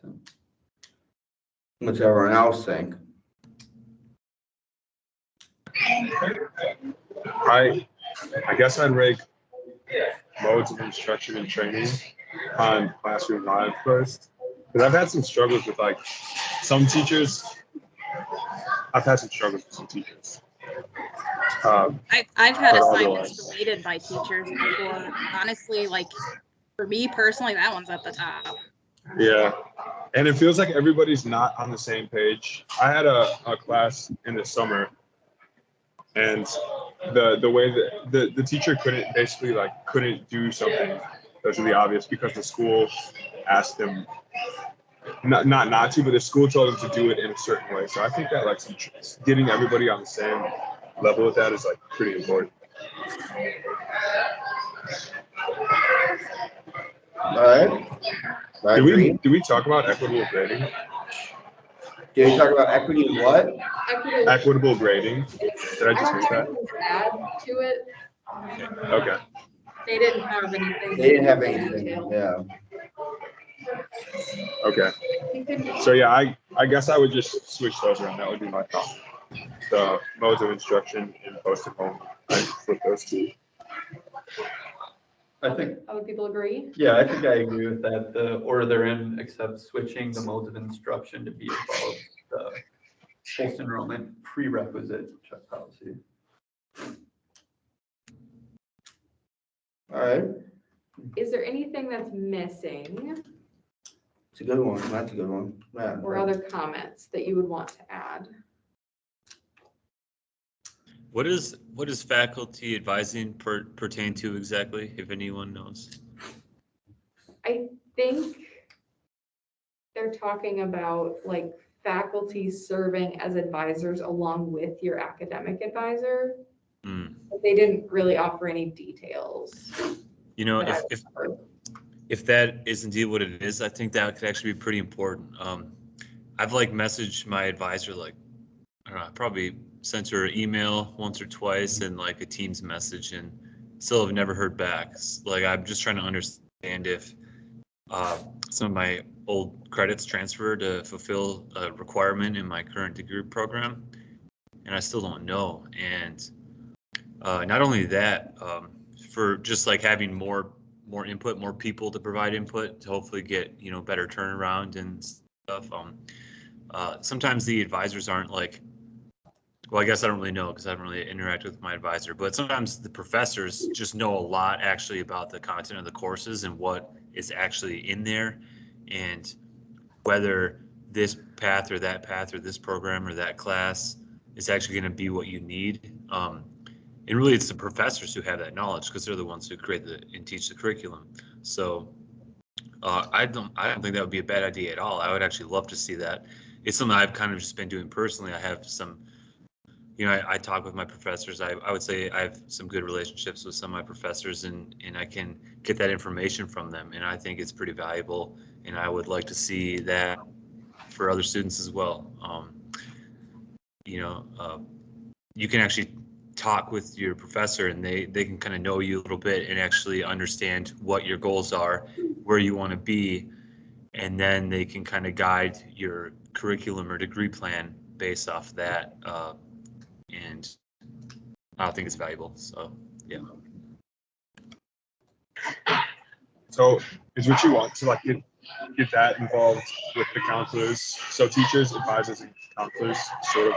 What's everyone else think? I guess I'd rank modes of instruction and training on Classroom Live first, because I've had some struggles with like some teachers. I've had some struggles with some teachers. I've had But assignments otherwise- deleted by teachers before. Honestly, like for me personally, that one's at the top. Yeah, and it feels like everybody's not on the same page. I had a class in the summer, and the way that the teacher couldn't do something that was really obvious because the school asked them not to, but the school told them to do it in a certain way. So I think that like getting everybody on the same level with that is like pretty important. All right. I agree. Did we talk about equitable grading? Did we talk about equity and what? Equitable. Equitable grading. Did I just miss that? Actually, add to it. Okay. They didn't have anything. They didn't have anything, detailed. yeah. Okay. You can- So yeah, I guess I would just switch those around. That would be my thought. The modes of instruction and post at home. I flip those two. I think, Other people agree? yeah, I think I agree with that. The order they're in, except switching the modes of instruction to be above the post-enrollment prerequisite check policy. All right, Is there anything that's missing it's a good one. That's a good one. Yeah. or other comments that you would want to add? What is faculty advising pertain to exactly, if anyone knows? I think they're talking about like faculty serving as advisors along with your academic advisor. Hmm. But they didn't really offer any details. You know, that I if heard. if that is indeed what it is, I think that could actually be pretty important. I've like messaged my advisor, like, I don't know, I probably sent her an email once or twice and like a Teams message, and still have never heard back. Like, I'm just trying to understand if some of my old credits transfer to fulfill a requirement in my current degree program, and I still don't know. And not only that, for just like having more input, more people to provide input to hopefully get, you know, better turnaround and stuff. Sometimes the advisors aren't like, well, I guess I don't really know because I haven't really interacted with my advisor, but sometimes the professors just know a lot actually about the content of the courses and what is actually in there, and whether this path or that path or this program or that class is actually going to be what you need. And really, it's the professors who have that knowledge because they're the ones who create and teach the curriculum. So I don't think that would be a bad idea at all. I would actually love to see that. It's something I've kind of just been doing personally. I have some, you know, I talk with my professors. I would say I have some good relationships with some of my professors, and I can get that information from them. And I think it's pretty valuable. And I would like to see that for other students as well. You know, you can actually talk with your professor and they can kind of know you a little bit and actually understand what your goals are, where you want to be, and then they can kind of guide your curriculum or degree plan based off that. And I think it's valuable. So yeah. So is what you want to like get that involved with the counselors. So teachers, advisors, and counselors sort of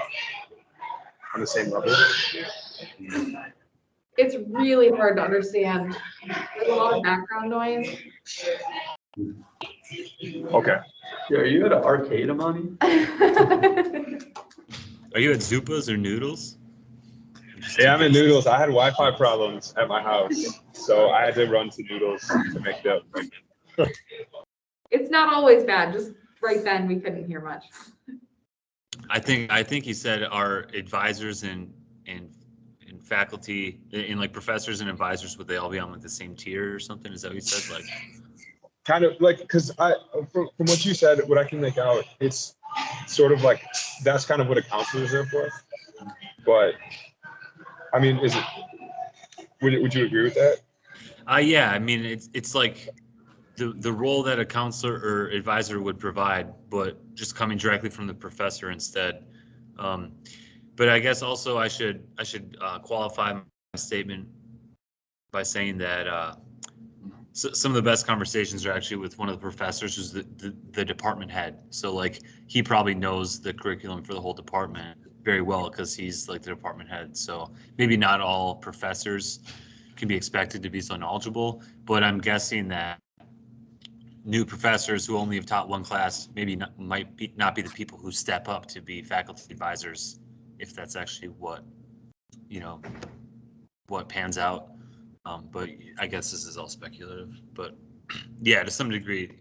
on the same level. It's really hard to understand. There's a lot of background noise. Okay. Yeah, are you at an arcade, Amani? Are you at Zupas or Noodles? Yeah, I'm at Noodles. I had Wi-Fi problems at my house, so I had to run to Noodles to make that. It's not always bad, just right then we couldn't hear much. I think he said our advisors and faculty and like professors and advisors, would they all be on like the same tier or something? Is that what you said? Like, Kind of like, because from what you said, what I can make out, it's sort of like that's kind of what a counselor is there for. But I mean, would you agree with that? yeah, I mean, it's like the role that a counselor or advisor would provide, but just coming directly from the professor instead. But I guess also I should qualify my statement by saying that some of the best conversations are actually with one of the professors who's the department head. So like he probably knows the curriculum for the whole department very well because he's like the department head. So maybe not all professors can be expected to be so knowledgeable, but I'm guessing that new professors who only have taught one class maybe not be the people who step up to be faculty advisors, if that's actually what pans out. But I guess this is all speculative. But yeah, to some degree,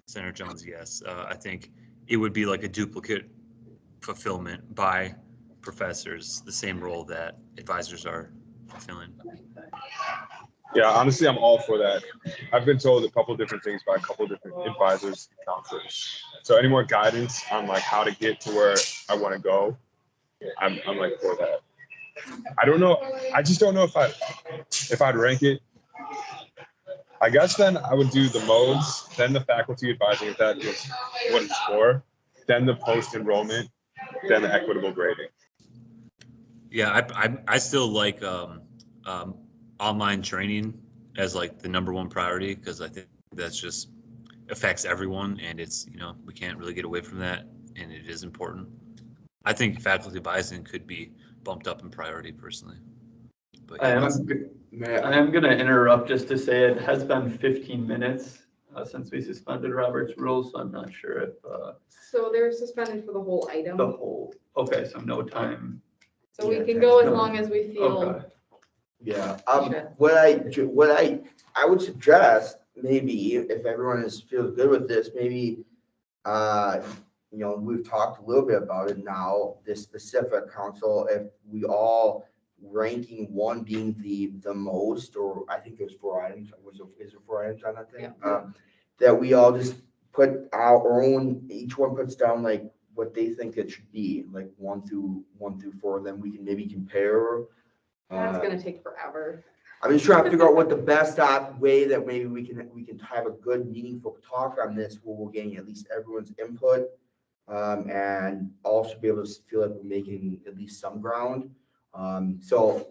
Senator Jones, yes, I think it would be like a duplicate fulfillment by professors, the same role that advisors are fulfilling. Yeah, honestly, I'm all for that. I've been told a couple different things by a couple different advisors and counselors. So any more guidance on like how to get to where I want to go, I'm like for that. I don't know. I just don't know if I'd rank it. I guess then I would do the modes, then the faculty advising, if that was what it's for, then the post-enrollment, then the equitable grading. Yeah, I still like online training as like the #1 priority because I think that's just affects everyone, and it's we can't really get away from that, and it is important. I think faculty advising could be bumped up in priority personally. But I am going to interrupt just to say it has been 15 minutes since we suspended Robert's rules, so I'm not sure if So they're suspended for the whole item. okay, so no time. So we can go as long as we feel. Okay. Yeah, Sure. what I would suggest, maybe if everyone feels good with this, maybe, we've talked a little bit about it now, this specific council, if we all ranking one being the most, or I think there's 4 items, is there 4 items on that thing? Yeah. That we all just put our own, each one puts down like what they think it should be, like 1 through 4, then we can maybe compare. That's gonna take forever. I'm just trying to figure out what the best way that maybe we can have a good meaningful talk on this where we're getting at least everyone's input. And also be able to feel like we're making at least some ground. So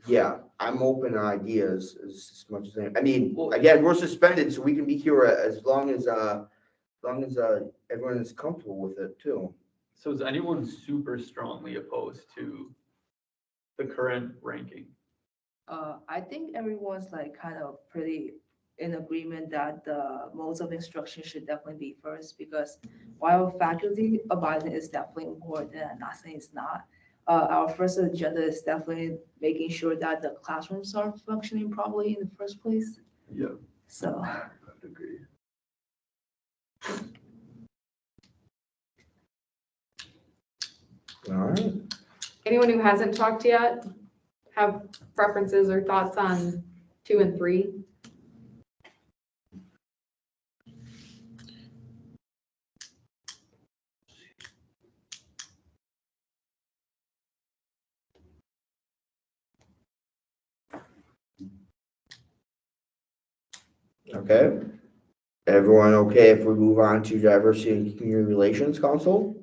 yeah, I'm open to ideas as much as I mean, again, we're suspended, so we can be here as long as everyone is comfortable with it too. So is anyone super strongly opposed to the current ranking? I think everyone's like kind of pretty in agreement that the modes of instruction should definitely be first, because while faculty advising is definitely important, and I'm not saying it's not, our first agenda is definitely making sure that the classrooms are functioning properly in the first place. Yeah. So. I would agree. All right. Anyone who hasn't talked yet have preferences or thoughts on 2 and 3? Okay. Everyone okay if we move on to Diversity and Community Relations Council?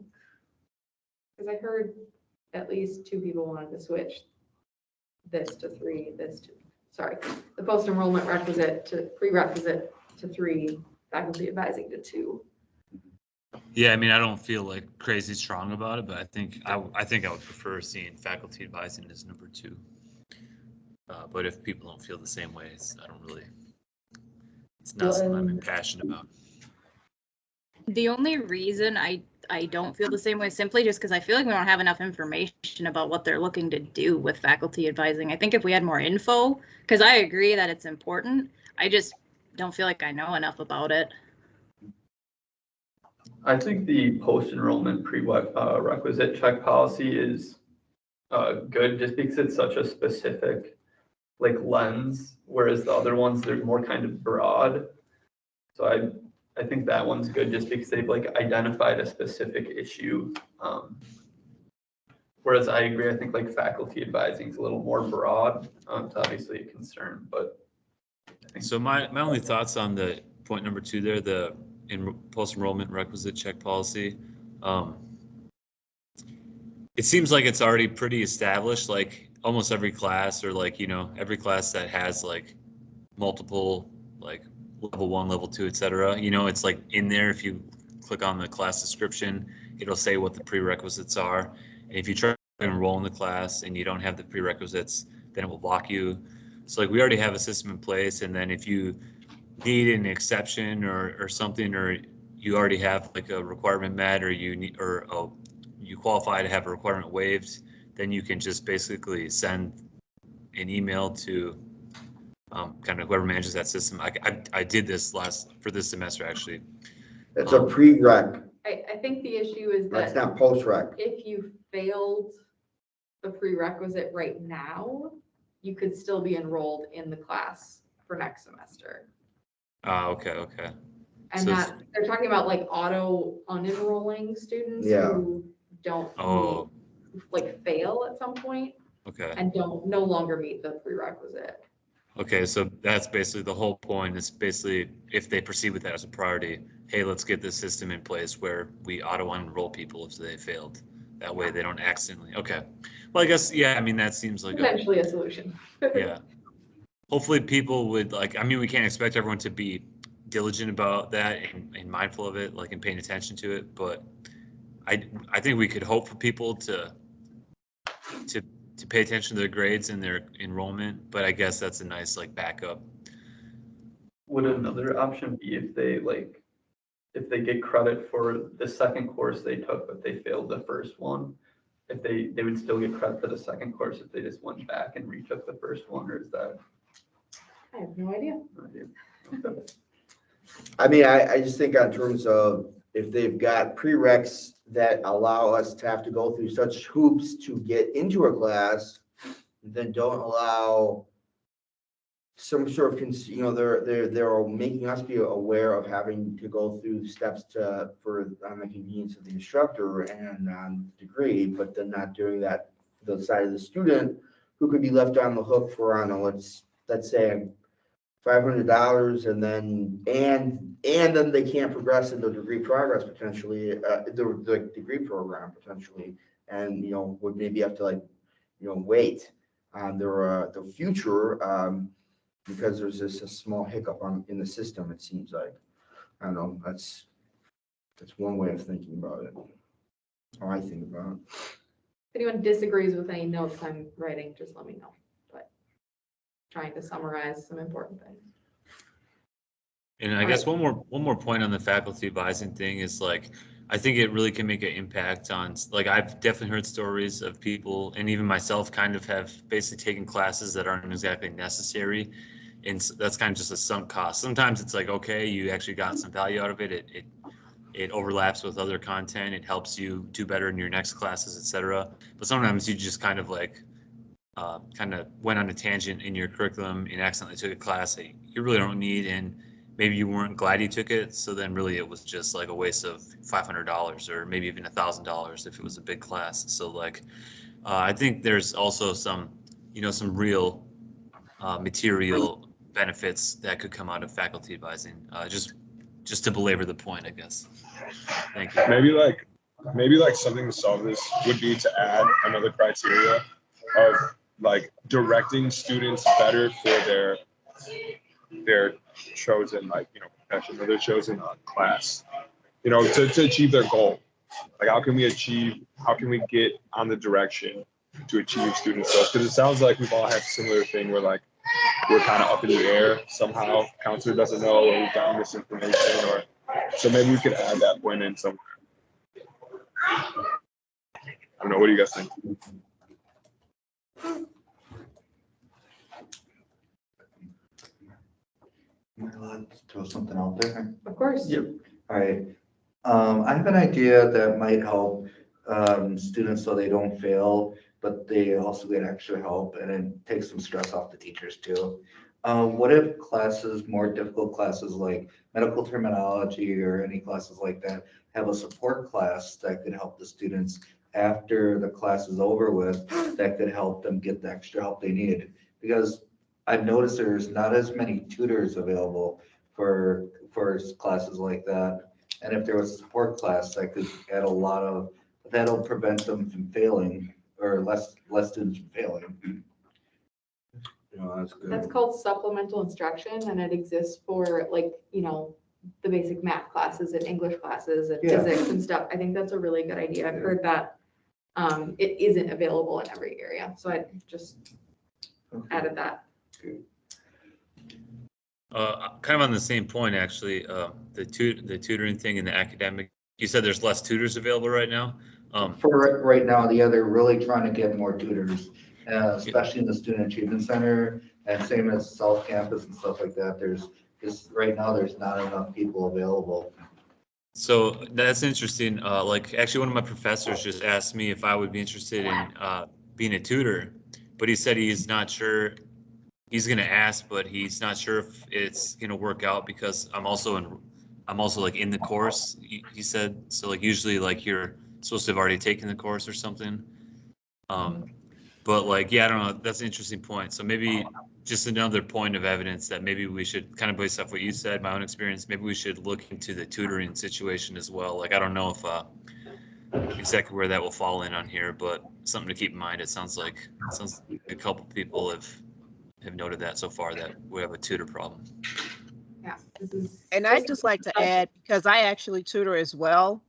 Because I heard at least 2 people wanted to switch this to 3, the post-enrollment prerequisite to 3, faculty advising to 2. Yeah, I mean, I don't feel like crazy strong about it, but I think I would prefer seeing faculty advising as #2. But if people don't feel the same way, it's not something I'm passionate about. The only reason I don't feel the same way is simply just because I feel like we don't have enough information about what they're looking to do with faculty advising. I think if we had more info, because I agree that it's important, I just don't feel like I know enough about it. I think the post-enrollment prerequisite check policy is good just because it's such a specific lens, whereas the other ones, they're more kind of broad. So I think that one's good just because they've identified a specific issue. Whereas I agree, I think faculty advising is a little more broad. It's obviously a concern, but I think So my only thoughts on the point number 2 there, the post-enrollment requisite check policy. It seems like it's already pretty established, like almost every class or like, every class that has like multiple, like level 1, level 2, et cetera, it's like in there. If you click on the class description, it'll say what the prerequisites are. And if you try to enroll in the class and you don't have the prerequisites, then it will block you. So like we already have a system in place. And then if you need an exception or something, or you already have like a requirement met, or you need, or you qualify to have a requirement waived, then you can just basically send an email to kind of whoever manages that system. I did this for this semester, actually. It's a prereq, I think the issue is that's that not post-req. if you failed the prerequisite right now, you could still be enrolled in the class for next semester. Okay. And So that, they're talking about like auto unenrolling students Yeah. who don't Oh. like fail at some point Okay. and don't no longer meet the prerequisite. Okay, so that's basically the whole point. Is basically if they proceed with that as a priority, hey, let's get this system in place where we auto enroll people if they failed. That way they don't accidentally. Okay. Well, I guess, yeah, I mean, that seems like Potentially a solution. yeah. Hopefully people would like, I mean, we can't expect everyone to be diligent about that and mindful of it, like, and paying attention to it. But I think we could hope for people to pay attention to their grades and their enrollment, but I guess that's a nice like backup. Would another option be if they get credit for the second course they took, but they failed the first one? If they would still get credit for the second course if they just went back and retook the first one, or is that? I have no idea. Okay. I mean, I just think on terms of if they've got prereqs that allow us to have to go through such hoops to get into a class, then don't allow some sort of, they're making us be aware of having to go through steps on the convenience of the instructor and on degree, but then not doing that for the side of the student who could be left on the hook for, I don't know, let's say $500, and then they can't progress in the degree progress potentially, the degree program potentially, and would maybe have to wait on their future because there's a small hiccup in the system. It seems like, I don't know. That's one way of thinking about it. How I think about it. If anyone disagrees with any notes I'm writing, just let me know. But trying to summarize some important things. And I guess one more point on the faculty advising thing is like, I think it really can make an impact on, like, I've definitely heard stories of people, and even myself kind of have basically taken classes that aren't exactly necessary. And that's kind of just a sunk cost. Sometimes it's like, okay, you actually got some value out of it. It overlaps with other content. It helps you do better in your next classes, etc. But sometimes you just kind of like, kind of went on a tangent in your curriculum and accidentally took a class that you really don't need, and maybe you weren't glad you took it. So then really it was just like a waste of $500 or maybe even $1,000 if it was a big class. So like, I think there's also some real material benefits that could come out of faculty advising, just to belabor the point, I guess. Thank you. Maybe like something to solve this would be to add another criteria of like directing students better for their chosen profession or their chosen class, to achieve their goal. Like how can we get on the direction to achieve students' goals? Because it sounds like we've all had a similar thing where like we're kind of up in the air somehow. Counselor doesn't know, or we've gotten misinformation, or so maybe we could add that point in somewhere. I don't know. What do you guys think? Am I allowed to throw something out there? Of course. Yep. All right. I have an idea that might help students so they don't fail, but they also get extra help, and it takes some stress off the teachers too. What if classes, more difficult classes like medical terminology or any classes like that, have a support class that could help the students after the class is over with, that could help them get the extra help they need? Because I've noticed there's not as many tutors available for classes like that. And if there was a support class, that could add a lot of, that'll prevent them from failing, or less students from failing. That's good. That's called supplemental instruction, and it exists for like, the basic math classes and English classes and Yeah. physics and stuff. I think that's a really good idea. I've heard that it isn't available in every area, so I just added that. Kind of on the same point, actually, the tutoring thing and the academic, you said there's less tutors available right now. For right now, they're really trying to get more tutors, especially in the Student Achievement Center, and same as South Campus and stuff like that. Right now, there's not enough people available. So that's interesting. Like actually one of my professors just asked me if I would be interested in being a tutor, but he said he's not sure. He's gonna ask, but he's not sure if it's gonna work out because I'm also like in the course. He said so. Like usually, like you're supposed to have already taken the course or something. But like yeah, I don't know. That's an interesting point. So maybe just another point of evidence that maybe we should kind of based off what you said, my own experience. Maybe we should look into the tutoring situation as well. Like I don't know if exactly where that will fall in on here, but something to keep in mind. It sounds like a couple people have noted that so far that we have a tutor problem. Yeah, this is. And I'd just like to add, because I actually tutor as well,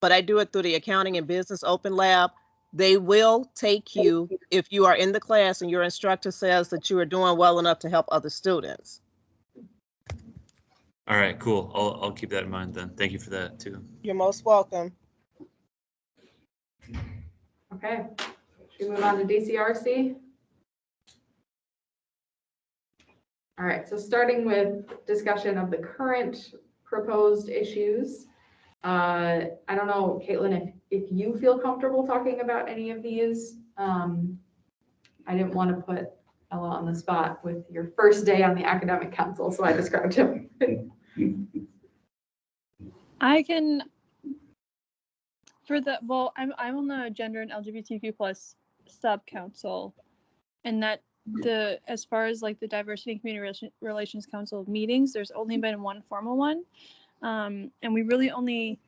but I do it through the Accounting and Business Open Lab. They will take you if you are in the class and your instructor says that you are doing well enough to help other students. All right, cool. I'll keep that in mind then. Thank you for that too. You're most welcome. Okay, should we move on to DCRC? All right, so starting with discussion of the current proposed issues. I don't know, Caitlin, if you feel comfortable talking about any of these. I didn't want to put Ella on the spot with your first day on the academic council, so I described him. I can, I'm on the gender and LGBTQ plus sub council, and that as far as like the diversity and community relations council meetings, there's only been one formal one. And we really only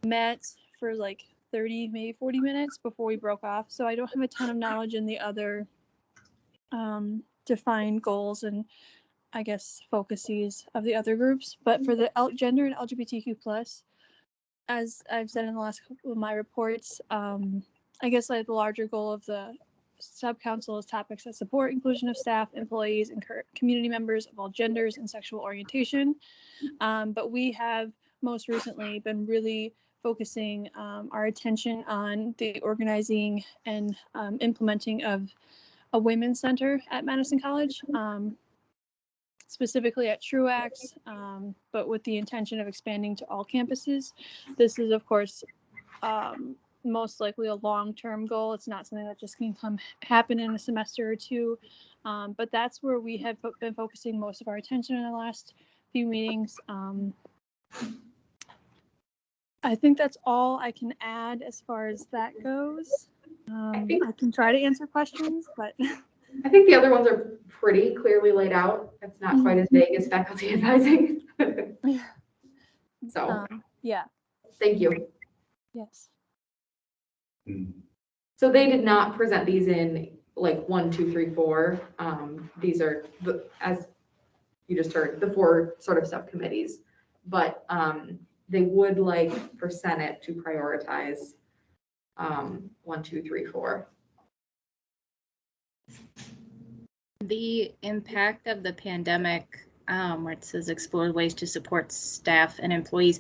met for like 30, maybe 40 minutes before we broke off. So I don't have a ton of knowledge in the other defined goals and I guess focuses of the other groups. But for the gender and LGBTQ plus, as I've said in the last couple of my reports, I guess like the larger goal of the sub-council is topics that support inclusion of staff, employees, and community members of all genders and sexual orientation. But we have most recently been really focusing our attention on the organizing and implementing of a women's center at Madison College, specifically at Truax, but with the intention of expanding to all campuses. This is, of course, most likely a long-term goal. It's not something that just can happen in a semester or two, but that's where we have been focusing most of our attention in the last few meetings. I think that's all I can add as far as that goes. I can try to answer questions, but I think the other ones are pretty clearly laid out. It's not quite as vague as faculty advising. So, yeah. Thank you. Yes. So they did not present these in like 1, 2, 3, 4. These are as you just heard, the 4 sort of subcommittees, but they would like for Senate to prioritize 1, 2, 3, 4. The impact of the pandemic, where it says explore ways to support staff and employees.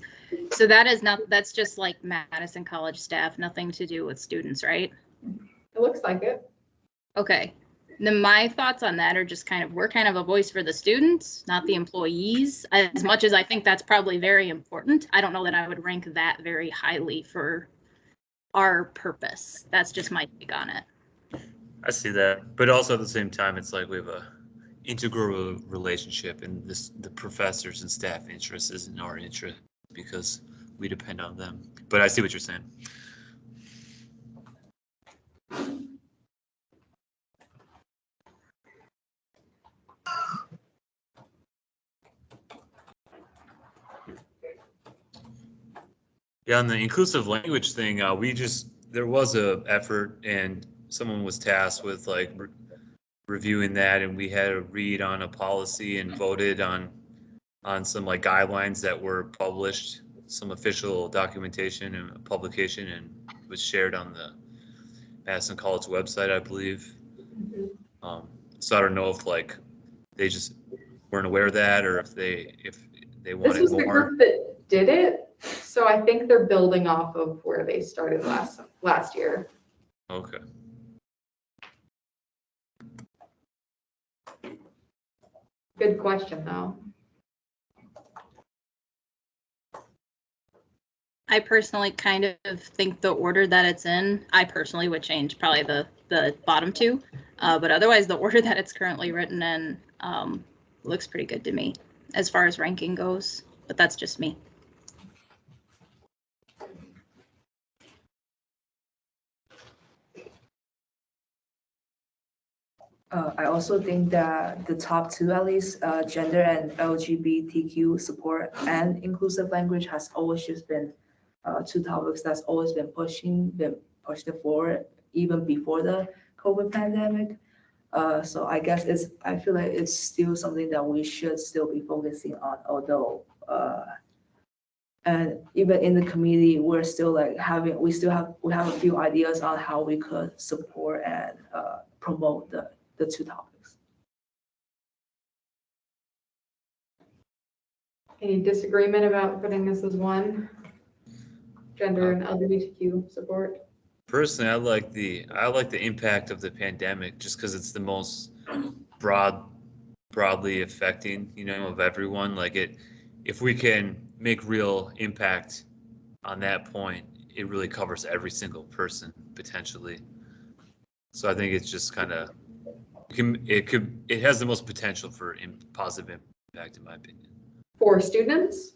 So that's just like Madison College staff, nothing to do with students, right? It looks like it. Okay. Then my thoughts on that are just we're kind of a voice for the students, not the employees, as much as I think that's probably very important. I don't know that I would rank that very highly for our purpose. That's just my take on it. I see that, but also at the same time, it's like we have a integral relationship, and the professors and staff interest is in our interest because we depend on them. But I see what you're saying. Yeah, on the inclusive language thing, there was a effort and someone was tasked with like reviewing that, and we had to read on a policy and voted on some like guidelines that were published, some official documentation and publication, and was shared on the Madison College website, I believe. So I don't know if like they just weren't aware of that, or if they This wanted was the more. group that did it, so I think they're building off of where they started last year. Okay. Good question, though. I personally kind of think the order that it's in, I personally would change probably the bottom two. But otherwise, the order that it's currently written in looks pretty good to me as far as ranking goes. But that's just me. I also think that the top two, at least, gender and LGBTQ support and inclusive language has always just been two topics that's always been pushed forward even before the COVID pandemic. So I guess I feel like it's still something that we should still be focusing on, although, and even in the committee, we're still like we have a few ideas on how we could support and promote the two topics. Any disagreement about putting this as one? Gender and LGBTQ support? Personally, I like the impact of the pandemic just because it's the most broadly affecting, of everyone. Like if we can make real impact on that point, it really covers every single person potentially. So I think it's just kind of it has the most potential for positive impact, in my opinion. For students?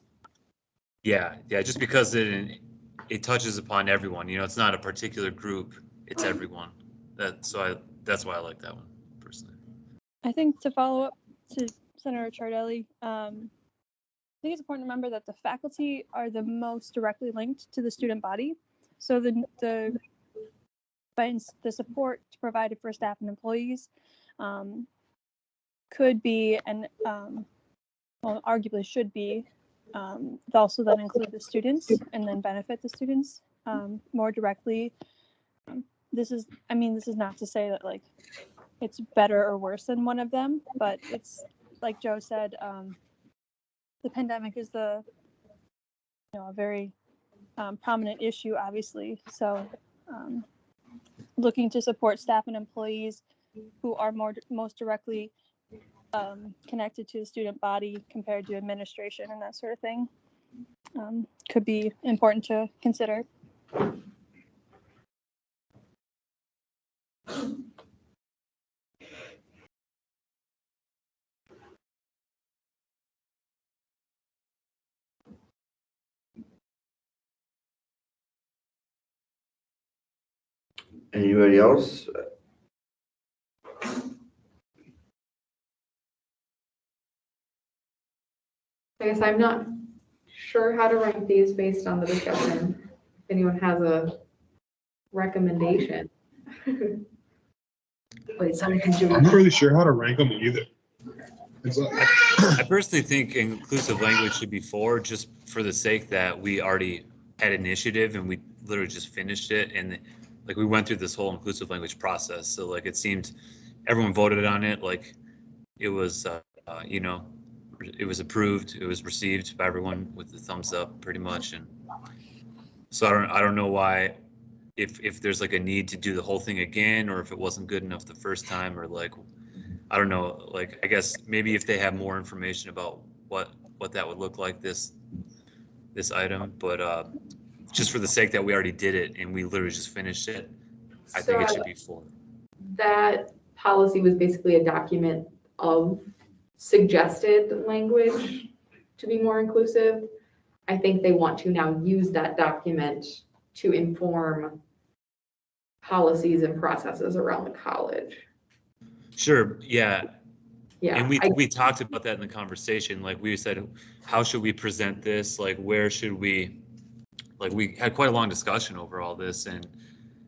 Yeah, just because it touches upon everyone. It's not a particular group; it's everyone. That's why I like that one personally. I think to follow up to Senator Ciardelli, I think it's important to remember that the faculty are the most directly linked to the student body. So the support provided for staff and employees could be and arguably should be also then include the students and then benefit the students more directly. This is not to say that like it's better or worse than one of them, but it's like Joe said, the pandemic is a very prominent issue, obviously. So looking to support staff and employees who are most directly connected to the student body compared to administration and that sort of thing could be important to consider. Anybody else? I guess I'm not sure how to rank these based on the discussion. If anyone has a recommendation. Wait, sorry, could you? I'm not really sure how to rank them either. It's like, I personally think inclusive language should be 4, just for the sake that we already had initiative and we literally just finished it, and like we went through this whole inclusive language process. So like it seemed everyone voted on it, like it was it was approved, it was received by everyone with the thumbs up pretty much. And so I don't know why, if there's like a need to do the whole thing again, or if it wasn't good enough the first time, or like I don't know, like I guess maybe if they have more information about what that would look like, this item, but just for the sake that we already did it and we literally just finished it, I think it should be 4. That policy was basically a document of suggested language to be more inclusive. I think they want to now use that document to inform policies and processes around the college. Sure, yeah. Yeah. And we talked about that in the conversation. Like we said, how should we present this? Like where should we like we had quite a long discussion over all this, and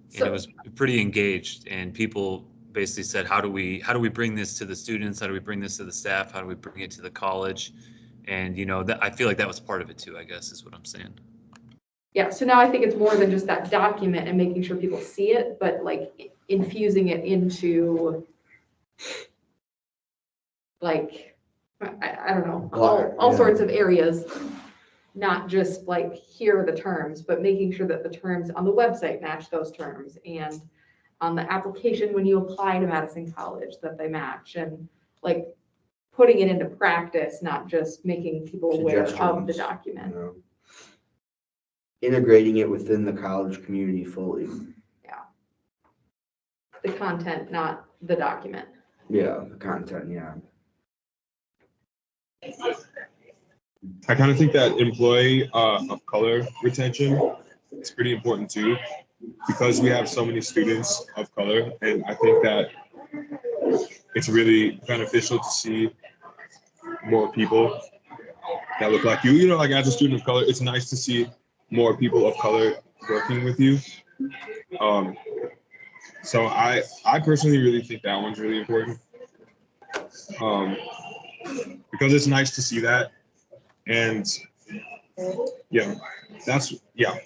So- it was pretty engaged, and people basically said, how do we bring this to the students? How do we bring this to the staff? How do we bring it to the college? And, you know, that, I feel like that was part of it too, I guess, is what I'm saying. Yeah, so now I think it's more than just that document and making sure people see it, but like infusing it into like, I don't know, all Yeah. sorts of areas. Not just like, here are the terms, but making sure that the terms on the website match those terms, and on the application when you apply to Madison College, that they match, and like putting it into practice, not just making people aware of the Suggestions. document. You know, integrating it within the college community fully. The content, not the document. Yeah, the content, yeah. I kind of think that employee of color retention is pretty important too, because we have so many students of color, and I think that it's really beneficial to see more people that look like you. You know, like as a student of color, it's nice to see more people of color working with you. So I personally really think that one's really important, because it's nice to see that. And yeah, yeah.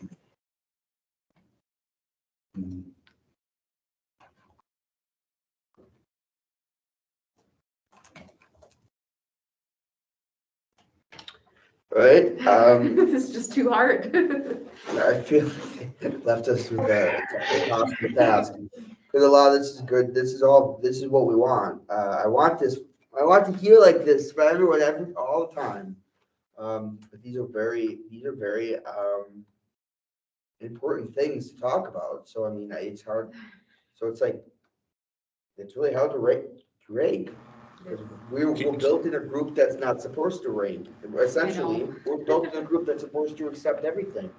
Right, This is just too hard. I feel it left us with a impossible task. Because a lot of this is good, this is what we want. I want to hear like this from everyone, all the time. But these are very important things to talk about. So I mean, it's hard. So it's like, it's really hard to rate. Because we're built in a group that's not supposed to rate. Essentially, we're built in a group that's supposed to accept everything.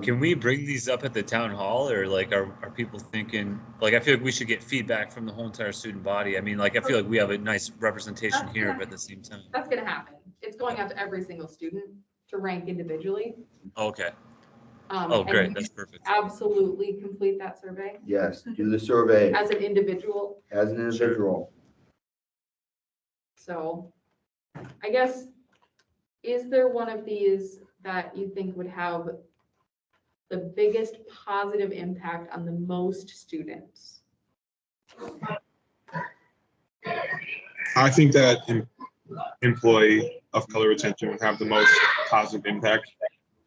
Can we bring these up at the town hall, or like, are people thinking, like, I feel like we should get feedback from the whole entire student body. I mean, like, I feel like we have a nice representation here, but at the same time. That's gonna happen. It's going out to every single student to rank individually. Okay. Oh, Oh, great. That's perfect. Absolutely complete that survey Yes, do the survey as an individual. as an individual. So I guess, is there one of these that you think would have the biggest positive impact on the most students? I think that employee of color retention would have the most positive impact,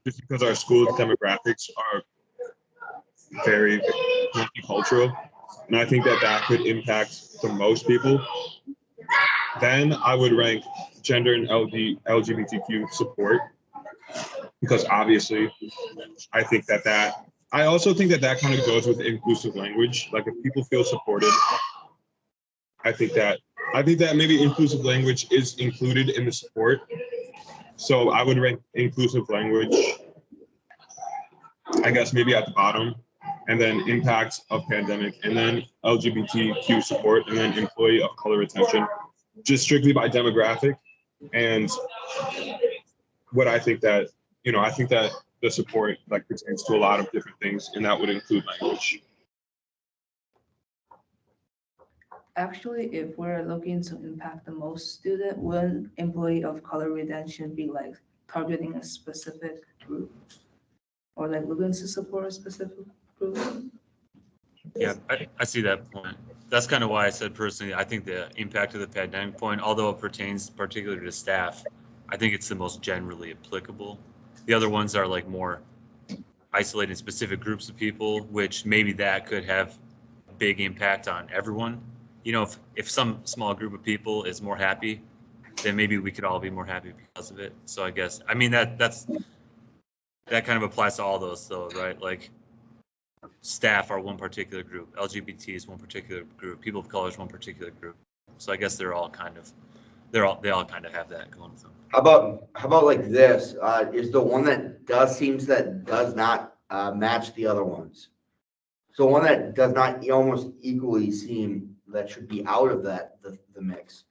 just because our school's demographics are very multicultural, and I think that could impact the most people. Then I would rank gender and LGBTQ support, because obviously I think I also think that kind of goes with inclusive language. Like, if people feel supported, I think that maybe inclusive language is included in the support. So I would rank inclusive language, I guess, maybe at the bottom, and then impact of pandemic, and then LGBTQ support, and then employee of color retention, just strictly by demographic. And what I think that, I think that the support like pertains to a lot of different things, and that would include language. Actually, if we're looking to impact the most student, wouldn't employee of color retention be like targeting a specific group? Or like looking to support a specific group? Yeah, I see that point. That's kind of why I said personally, I think the impact of the pandemic point, although it pertains particularly to staff, I think it's the most generally applicable. The other ones are like more isolated specific groups of people, which maybe that could have a big impact on everyone. If some small group of people is more happy, then maybe we could all be more happy because of it. So I guess, I mean, that kind of applies to all those though, right? Like, staff are one particular group, LGBT is one particular group, people of color is one particular group. So I guess they all kind of have that going with them. How about like this, is the one that does not match the other ones. So one that does not almost equally seem that should be out of the mix.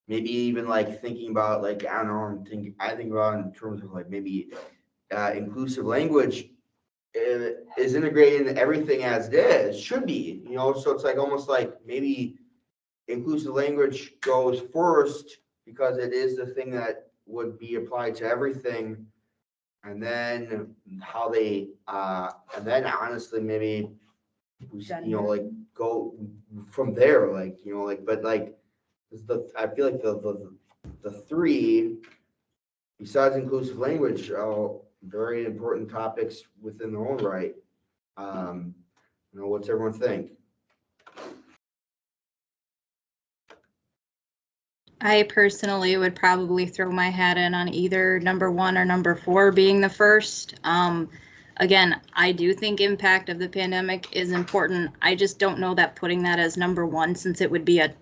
Maybe even like thinking about, like, I don't know, I think about in terms of like maybe inclusive language is integrated in everything as it is, should be, so it's like almost like maybe inclusive language goes first because it is the thing that would be applied to everything. And then how they, and then honestly, maybe, like go from there, but like, I feel like the three, besides inclusive language, are very important topics within their own right. What's everyone think? I personally would probably throw my hat in on either number 1 or number 4 being the first. Again, I do think impact of the pandemic is important. I just don't know that putting that as number 1, since it would be a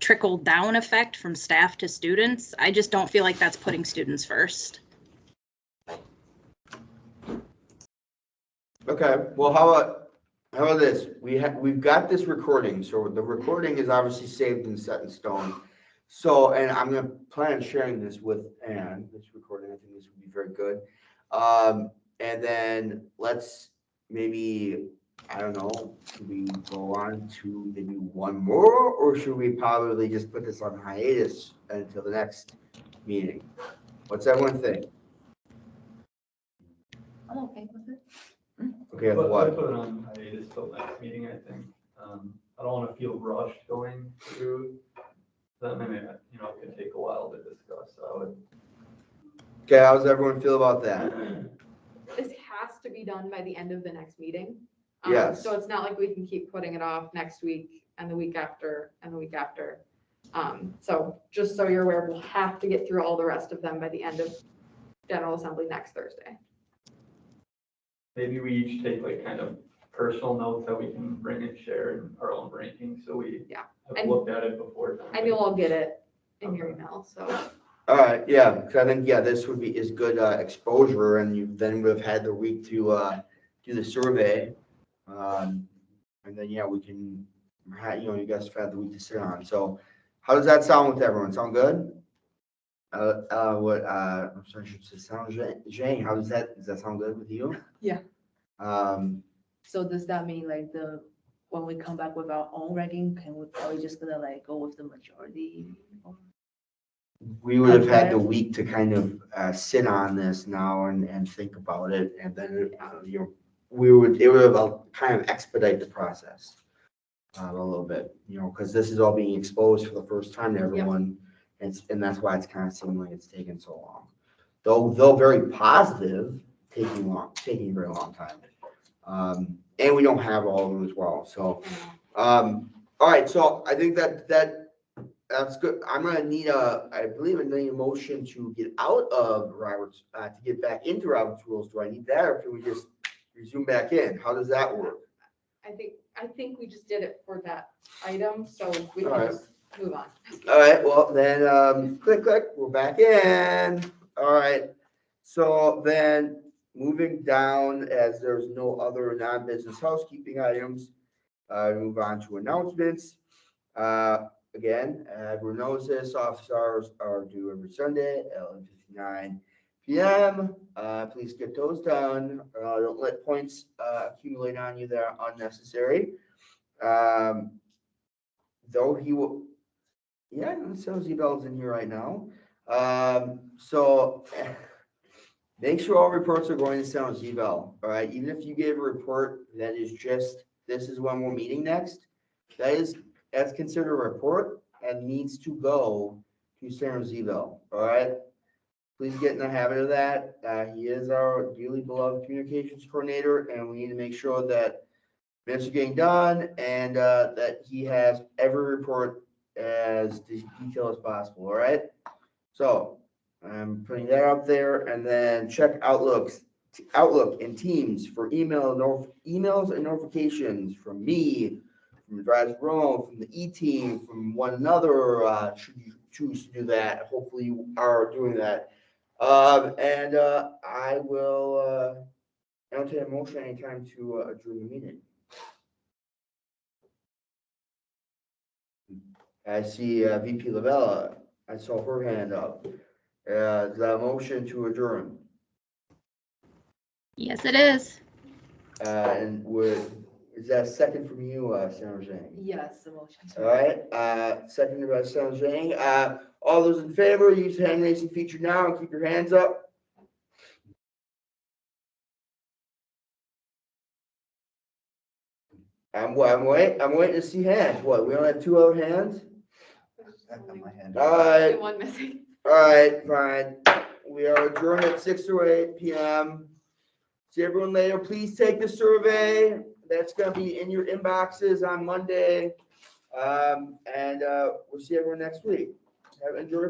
trickle down effect from staff to students. I just don't feel like that's putting students first. Okay, well, how about this? We've got this recording, so the recording is obviously saved and set in stone. So, and I'm gonna plan on sharing this with Anne, this recording. I think this would be very good. And then let's maybe, I don't know, should we go on to maybe one more, or should we probably just put this on hiatus until the next meeting? What's everyone think? I'm okay with it. Okay, with But what? I put it on hiatus till next meeting, I think. I don't want to feel rushed going through them, and it can take a while to discuss. Okay, how does everyone feel about that? This has to be done by the end of the next meeting. Yes. So it's not like we can keep putting it off next week and the week after and the week after. So just so you're aware, we'll have to get through all the rest of them by the end of General Assembly next Thursday. Maybe we each take like kind of personal notes that we can bring and share in our own rankings, so we Yeah. have And looked at it before. I know I'll get it in your email, so. All right, yeah, because I think, this is good exposure, and you then would have had the week to do the survey. And then, we can, you guys have had the week to sit on. So how does that sound with everyone? Sound good? I'm sorry, should it sound, Jane, does that sound good with you? Yeah. So does that mean like when we come back with our own ranking, are we just gonna like go with the majority? we would have had the week to kind of sit on this now and think about it, and then, it would have kind of expedite the process a little bit, because this is all being exposed for the first time to everyone. And that's why it's kind of seeming like it's taken so long. Though very positive, taking a very long time. And we don't have all of them as well. So, all right. So I think that's good. I'm gonna need I believe I need a motion to get out of Robert's, to get back into Robert's rules. Do I need that, or can we just resume back in? How does that work? I think we just did it for that item, so we All can right. just move on. All right, well then, click, we're back in. All right. So then, moving down, as there's no other non-business housekeeping items, move on to announcements. Again, everyone knows this, office hours are due every Sunday at 11:59 p.m. Please get those done. Don't let points accumulate on you that are unnecessary. Though he will, yeah, so Z-Bell's in here right now. So make sure all reports are going to San Z-Bell, all right? Even if you gave a report that is just, this is when we're meeting next, that's considered a report and needs to go to San Z-Bell, all right? Please get in the habit of that. He is our dearly beloved communications coordinator, and we need to make sure that minutes are getting done and that he has every report as detailed as possible, all right? So I'm putting that out there, and then check Outlook and Teams for emails and notifications from me, from the Drives Room, from the E-Team, from one another, should you choose to do that. Hopefully you are doing that. And I will entertain a motion anytime to adjourn the meeting. I see VP Lavella. I saw her hand up. The motion to adjourn. Yes, it is. And is that second from you, Senator Zhang? Yes, the motion. All right, seconded by Senator Zhang. All those in favor, use the hand raising feature now and keep your hands up. I'm waiting to see hands. What, we only have 2 other hands? I got my hand All up. right, Only one missing. all right, fine. We are adjourned at 6:08 p.m. See everyone later. Please take the survey. That's gonna be in your inboxes on Monday. And we'll see everyone next week. Enjoy.